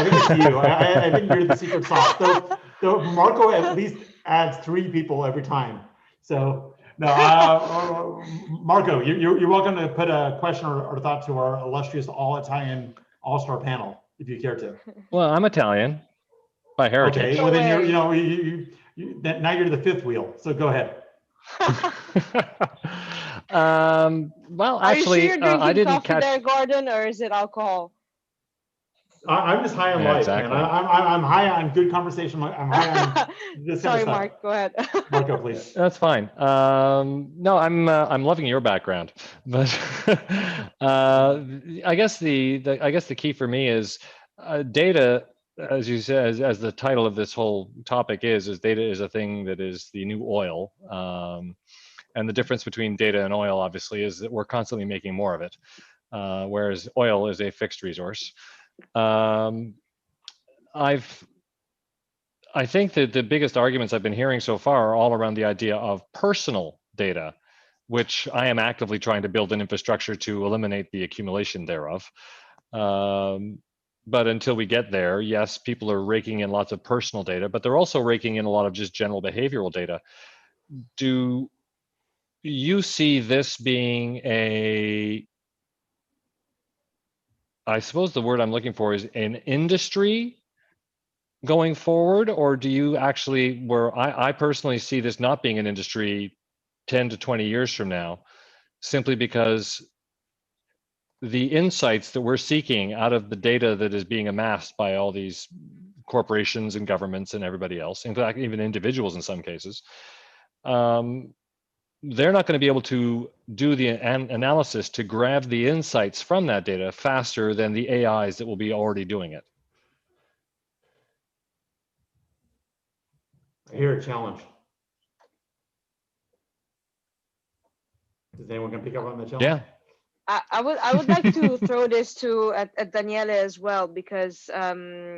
A: think it's you. I think you're the secret sauce. So Marco at least adds 3 people every time. So no, Marco, you're welcome to put a question or thought to our illustrious all-Italian all-star panel if you care to.
M: Well, I'm Italian by heritage.
A: Okay, well then now you're the 5th wheel. So go ahead.
M: Well, actually,
G: are you sure you're
M: I didn't
G: coffee
M: catch
G: there, Gordon, or is it alcohol?
A: I'm just high on life,
M: exactly.
A: man. I'm high on good conversation. I'm high on this kind of
G: Sorry,
A: stuff.
G: Mark. Go ahead.
A: Marco, please.
M: That's fine. No, I'm loving your background, but I guess the key for me is data. As you said, as the title of this whole topic is data is a thing that is the new oil. And the difference between data and oil, obviously, is that we're constantly making more of it, whereas oil is a fixed resource. I think that the biggest arguments I've been hearing so far are all around the idea of personal data, which I am actively trying to build an infrastructure to eliminate the accumulation thereof. But until we get there, yes, people are raking in lots of personal data, but they're also raking in a lot of just general behavioral data. Do you see this being I suppose the word I'm looking for is an industry going forward, or do you actually, where I personally see this not being an industry 10 to 20 years from now, simply because the insights that we're seeking out of the data that is being amassed by all these corporations and governments and everybody else, in fact, even individuals in some cases, they're not going to be able to do the analysis to grab the insights from that data faster than the AIs that will be already doing it.
A: I hear a challenge. Is anyone going to pick up on the challenge?
M: Yeah.
G: I would like to throw this at Daniele as well, because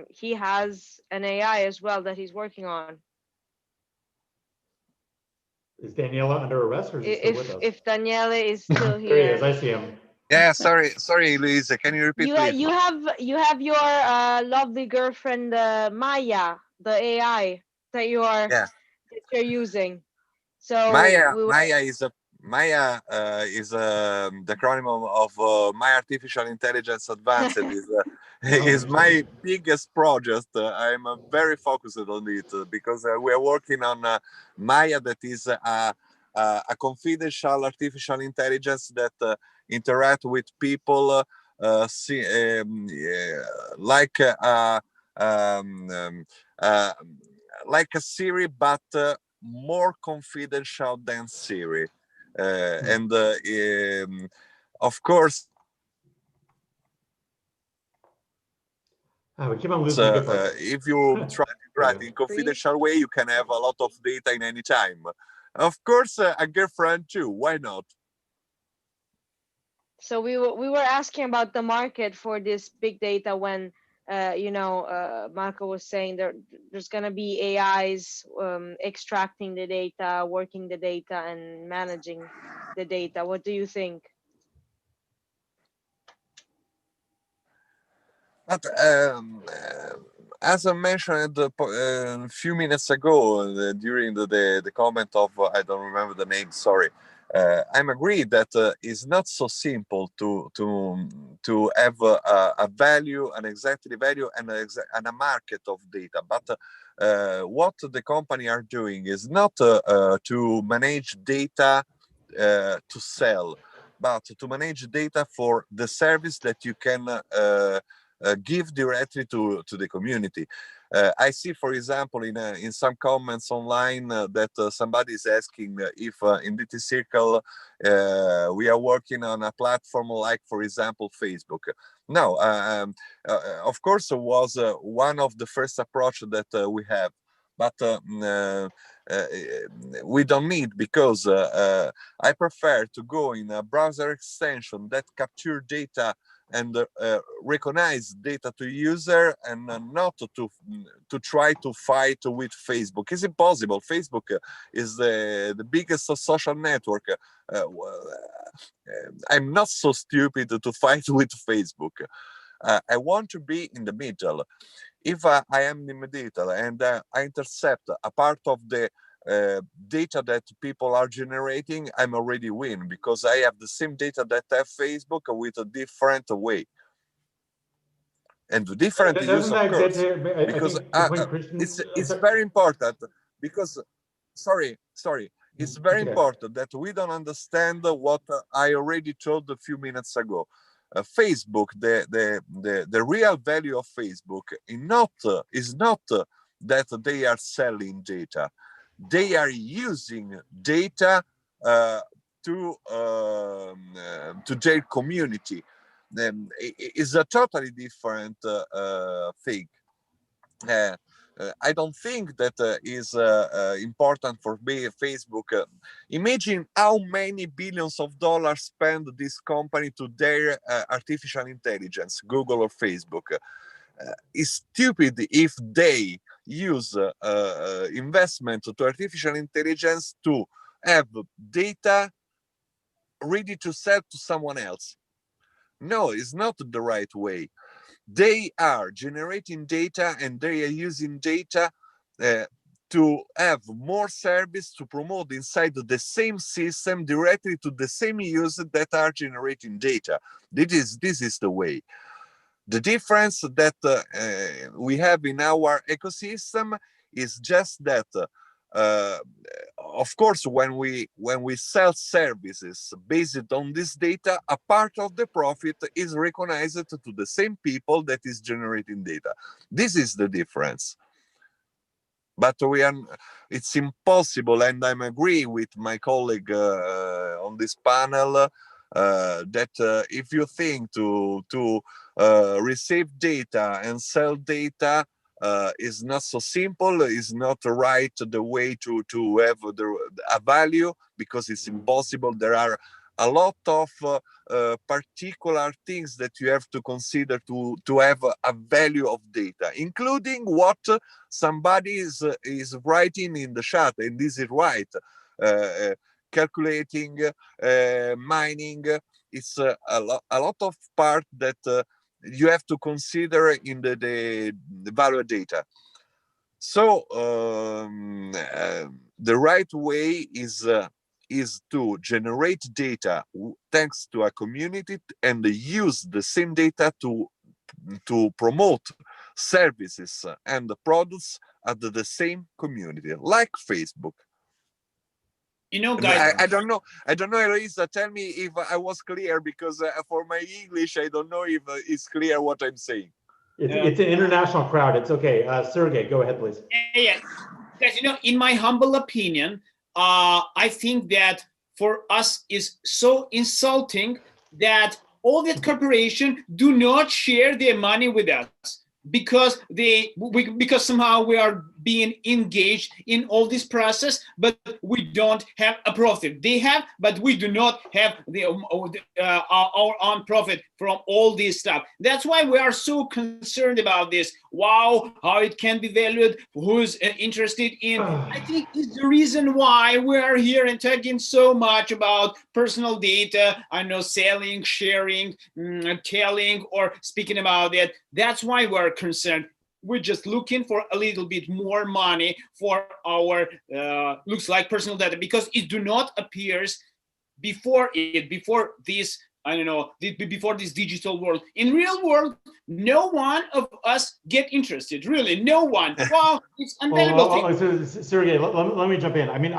G: he has an AI as well that he's working on.
A: Is Daniela under arrest, or is he still with us?
G: If Daniele is still here.
A: There he is. I see him.
H: Yeah, sorry, Eloisa. Can you repeat, please?
G: You have your lovely girlfriend Maya, the AI that you're using. So
H: Maya is the acronym of My Artificial Intelligence Advanced. is my biggest project. I'm very focused on it because we are working on Maya, that is a confidential artificial intelligence that interact with people like a Siri, but more confidential than Siri. And of course,
A: we keep on losing
H: if you try to write in confidential way, you can have a lot of data in any time. Of course, a girlfriend too. Why not?
G: So we were asking about the market for this big data when Marco was saying there's going to be AIs extracting the data, working the data, and managing the data. What do you think?
H: But as I mentioned a few minutes ago during the comment of I don't remember the name. Sorry. I'm agreed that it's not so simple to have a value, an exact value, and a market of data. But what the company are doing is not to manage data to sell, but to manage data for the service that you can give directly to the community. I see, for example, in some comments online that somebody is asking if in DT Circle we are working on a platform like, for example, Facebook. No, of course, it was one of the first approach that we have, but we don't need, because I prefer to go in a browser extension that capture data and recognize data to user, and not to try to fight with Facebook. It's impossible. Facebook is the biggest social network. I'm not so stupid to fight with Facebook. I want to be in the middle. If I am in the middle and I intercept a part of the data that people are generating, I'm already win, because I have the same data that have Facebook with a different way and different use, of course. Because it's very important. Because sorry, it's very important that we don't understand what I already told a few minutes ago. Facebook, the real value of Facebook is not that they are selling data. They are using data to their community. It's a totally different thing. I don't think that is important for Facebook. Imagine how many billions of dollars spend this company to their artificial intelligence, Google or Facebook. It's stupid if they use investment to artificial intelligence to have data ready to sell to someone else. No, it's not the right way. They are generating data and they are using data to have more service to promote inside the same system directly to the same users that are generating data. This is the way. The difference that we have in our ecosystem is just that, of course, when we sell services based on this data, a part of the profit is recognized to the same people that is generating data. This is the difference. But it's impossible, and I agree with my colleague on this panel, that if you think to receive data and sell data is not so simple, is not right the way to have a value, because it's impossible. There are a lot of particular things that you have to consider to have a value of data, including what somebody is writing in the chat, and this is right. Calculating, mining, it's a lot of part that you have to consider in the value of data. So the right way is to generate data thanks to a community and use the same data to promote services and products at the same community, like Facebook.
D: You know, guys,
H: I don't know, Eloisa, tell me if I was clear, because for my English, I don't know if it's clear what I'm saying.
A: It's an international crowd. It's okay. Sergey, go ahead, please.
D: Yeah. Guys, in my humble opinion, I think that for us is so insulting that all that corporation do not share their money with us, because because somehow we are being engaged in all this process, but we don't have a profit. They have, but we do not have our own profit from all this stuff. That's why we are so concerned about this. Wow, how it can be valued, who's interested in. I think it's the reason why we are here and talking so much about personal data, I know, selling, sharing, telling, or speaking about it. That's why we're concerned. We're just looking for a little bit more money for our looks like personal data, because it do not appears before this, I don't know, before this digital world. In real world, no one of us get interested, really, no one. Wow, it's unbelievable.
A: Sergey, let me jump in. I mean,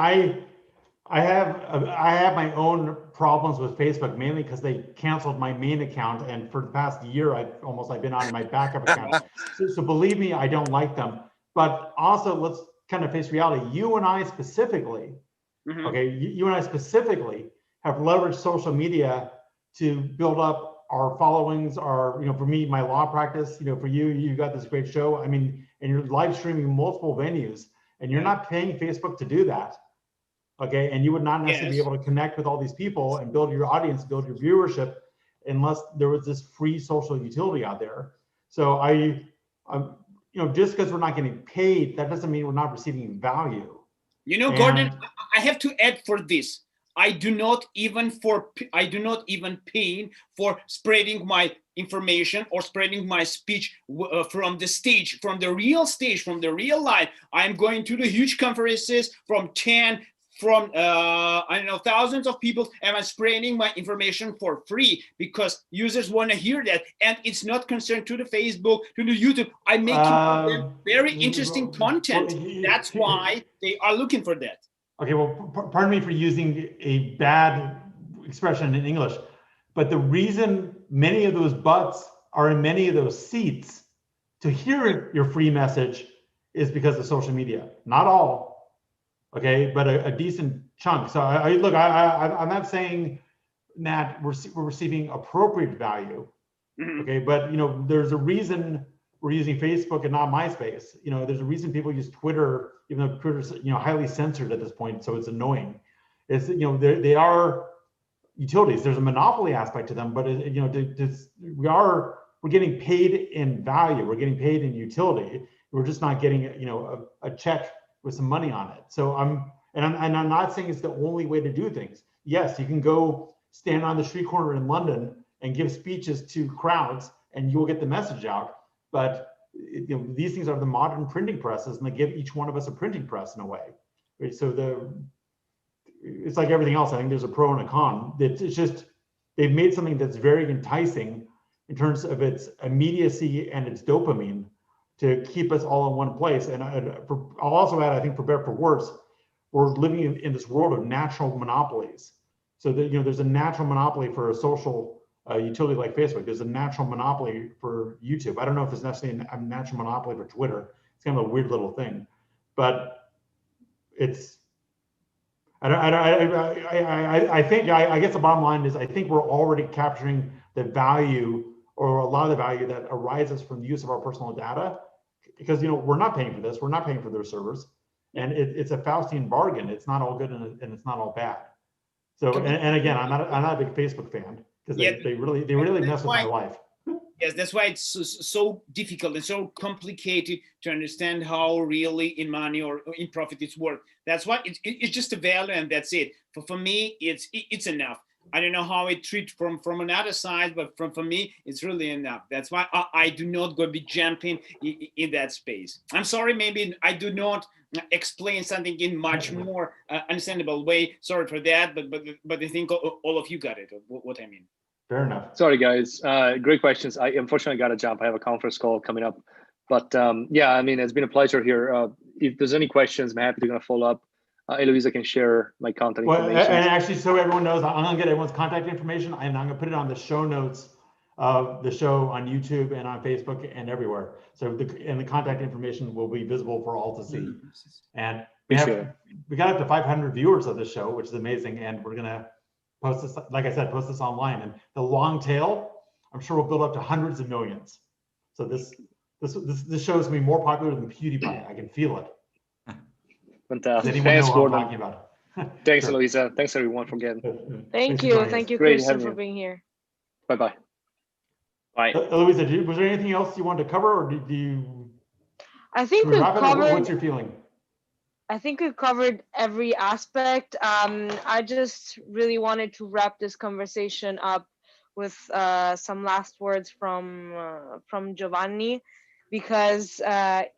A: I have my own problems with Facebook, mainly because they canceled my main account, and for the past year, I've been on my backup account. So believe me, I don't like them. But also, let's kind of face reality. You and I specifically, okay, you and I specifically have leveraged social media to build up our followings. Our, for me, my law practice. For you, you got this great show. I mean, and you're live streaming multiple venues, and you're not paying Facebook to do that. Okay, and you would not necessarily be able to connect with all these people and build your audience, build your viewership, unless there was this free social utility out there. So just because we're not getting paid, that doesn't mean we're not receiving value.
D: Gordon, I have to add for this. I do not even pay for spreading my information or spreading my speech from the stage, from the real stage, from the real life. I'm going to the huge conferences from thousands of people, and I'm spreading my information for free because users want to hear that, and it's not concerned to the Facebook, to the YouTube. I'm making very interesting content. That's why they are looking for that.
A: Okay, well, pardon me for using a bad expression in English, but the reason many of those butts are in many of those seats to hear your free message is because of social media. Not all, okay, but a decent chunk. So I'm not saying that we're receiving appropriate value, okay, but there's a reason we're using Facebook and not MySpace. There's a reason people use Twitter, even though Twitter's highly censored at this point, so it's annoying. It's they are utilities. There's a monopoly aspect to them, but we're getting paid in value. We're getting paid in utility. We're just not getting a check with some money on it. So I'm not saying it's the only way to do things. Yes, you can go stand on the street corner in London and give speeches to crowds, and you will get the message out. But these things are the modern printing presses, and they give each one of us a printing press in a way. Right? So it's like everything else. I think there's a pro and a con. It's just they've made something that's very enticing in terms of its immediacy and its dopamine to keep us all in one place. And I'll also add, I think for better for worse, we're living in this world of natural monopolies. So that there's a natural monopoly for a social utility like Facebook. There's a natural monopoly for YouTube. I don't know if there's necessarily a natural monopoly for Twitter. It's kind of a weird little thing, but it's. I guess the bottom line is I think we're already capturing the value or a lot of the value that arises from the use of our personal data, because we're not paying for this. We're not paying for their servers, and it's a Faustian bargain. It's not all good and it's not all bad. So and again, I'm not a big Facebook fan. Because they really mess with my life.
D: Yes, that's why it's so difficult and so complicated to understand how really in money or in profit it's worth. That's why it's just a value and that's it. For me, it's enough. I don't know how it treats from another side, but for me, it's really enough. That's why I do not go be jumping in that space. I'm sorry, maybe I do not explain something in much more understandable way. Sorry for that, but I think all of you got it. What I mean.
A: Fair enough.
F: Sorry, guys. Great questions. I unfortunately got to jump. I have a conference call coming up. But yeah, I mean, it's been a pleasure here. If there's any questions, I'm happy to follow up. Eloisa can share my contact information.
A: And actually, so everyone knows, I'm going to get everyone's contact information, and I'm going to put it on the show notes of the show on YouTube and on Facebook and everywhere. So the contact information will be visible for all to see. And we got up to 500 viewers of this show, which is amazing. And we're going to post this, like I said, post this online. And the long tail, I'm sure will build up to hundreds of millions. So this show is going to be more popular than PewDiePie. I can feel it.
F: Fantastic. Thanks, Gordon. Thanks,
A: Sure.
F: Eloisa. Thanks, everyone, for getting.
G: Thank you, Christian, for being here.
F: Bye-bye.
E: Bye.
A: Eloisa, was there anything else you wanted to cover, or do you?
G: I think we've covered.
A: What's your feeling?
G: I think we've covered every aspect. I just really wanted to wrap this conversation up with some last words from Giovanni, because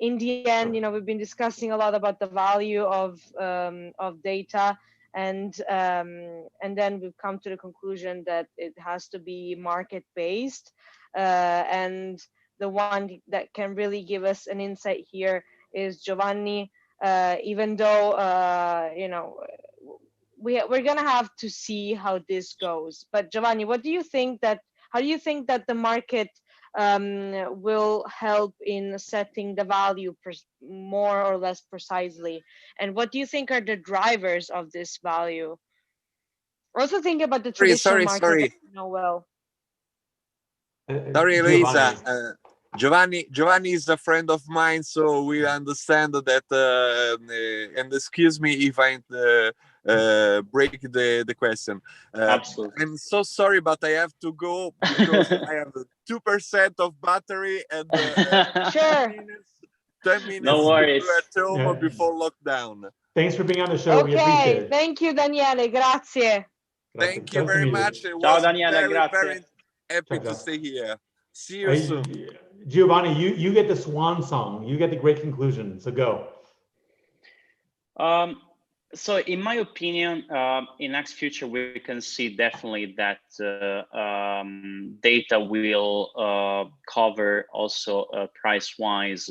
G: in the end, we've been discussing a lot about the value of data, and then we've come to the conclusion that it has to be market based, and the one that can really give us an insight here is Giovanni. Even though we're gonna have to see how this goes. But Giovanni, how do you think that the market will help in setting the value more or less precisely? And what do you think are the drivers of this value? Also think about the traditional market.
H: Sorry.
G: Well.
H: Sorry, Eloisa. Giovanni is a friend of mine, so we understand that. And excuse me if I break the question.
E: Absolutely.
H: I'm so sorry, but I have to go because I have 2% of battery and
G: Sure.
H: 10 minutes
E: No worries.
H: at home before lockdown.
A: Thanks for being on the show. We appreciate it.
G: Thank you, Daniele. Grazie.
H: Thank you very much. It
E: Ciao
H: was
E: Daniele,
H: very
E: grazie.
H: happy to stay here. See you soon.
A: Giovanni, you get the swan song. You get the great conclusion. So go.
E: So in my opinion, in next future, we can see definitely that data will cover also price-wise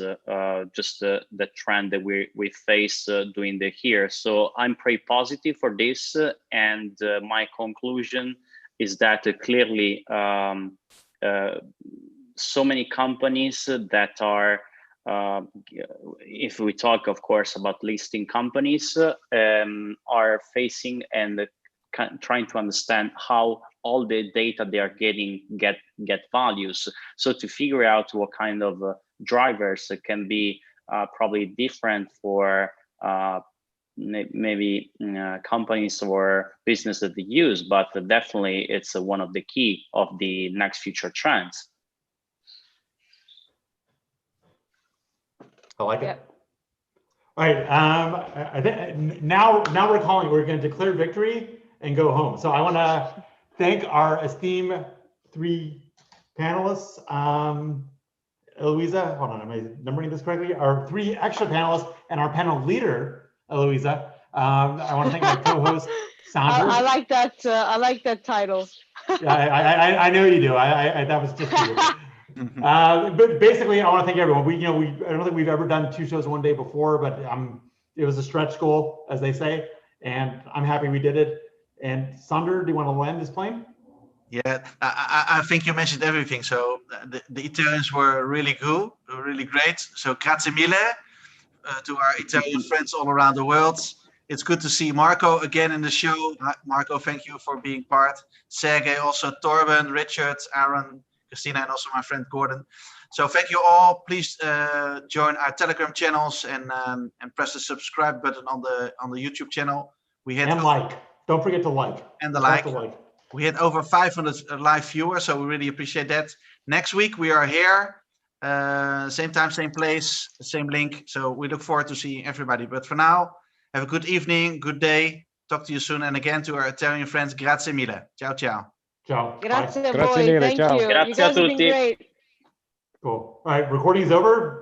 E: just the trend that we face during the year. So I'm pretty positive for this, and my conclusion is that clearly so many companies that are if we talk, of course, about listing companies, are facing and trying to understand how all the data they are getting get values. So to figure out what kind of drivers can be probably different for maybe companies or business that they use, but definitely it's one of the key of the next future trends.
A: I like it. All right. I think now we're calling. We're going to declare victory and go home. So I want to thank our esteemed 3 panelists. Eloisa, hold on, am I numbering this correctly? Our 3 extra panelists and our panel leader, Eloisa. I want to thank my co-host, Sandra.
G: I like that. I like that title.
A: Yeah, I know you do. That was just you. But basically, I want to thank everyone. I don't think we've ever done 2 shows one day before, but it was a stretch goal, as they say, and I'm happy we did it. And Sander, do you want to land this plane?
B: Yeah, I think you mentioned everything. So the Italians were really good, really great. So grazie mille to our Italian friends all around the world. It's good to see Marco again in the show. Marco, thank you for being part. Sergey, also Torben, Richard, Aaron, Christina, and also my friend Gordon. So thank you all. Please join our Telegram channels and press the subscribe button on the YouTube channel.
A: Don't forget to like.
B: And the like. We had over 500 live viewers, so we really appreciate that. Next week we are here, same time, same place, same link. So we look forward to seeing everybody. But for now, have a good evening, good day. Talk to you soon. And again to our Italian friends, grazie mille. Ciao, ciao.
A: Ciao.
G: Grazie a
M: Grazie
G: voi.
M: mille,
G: Thank
M: ciao.
G: you.
E: Grazie
G: You guys
E: a
G: have been
E: tutti.
G: great.
A: Cool. All right, recording's over.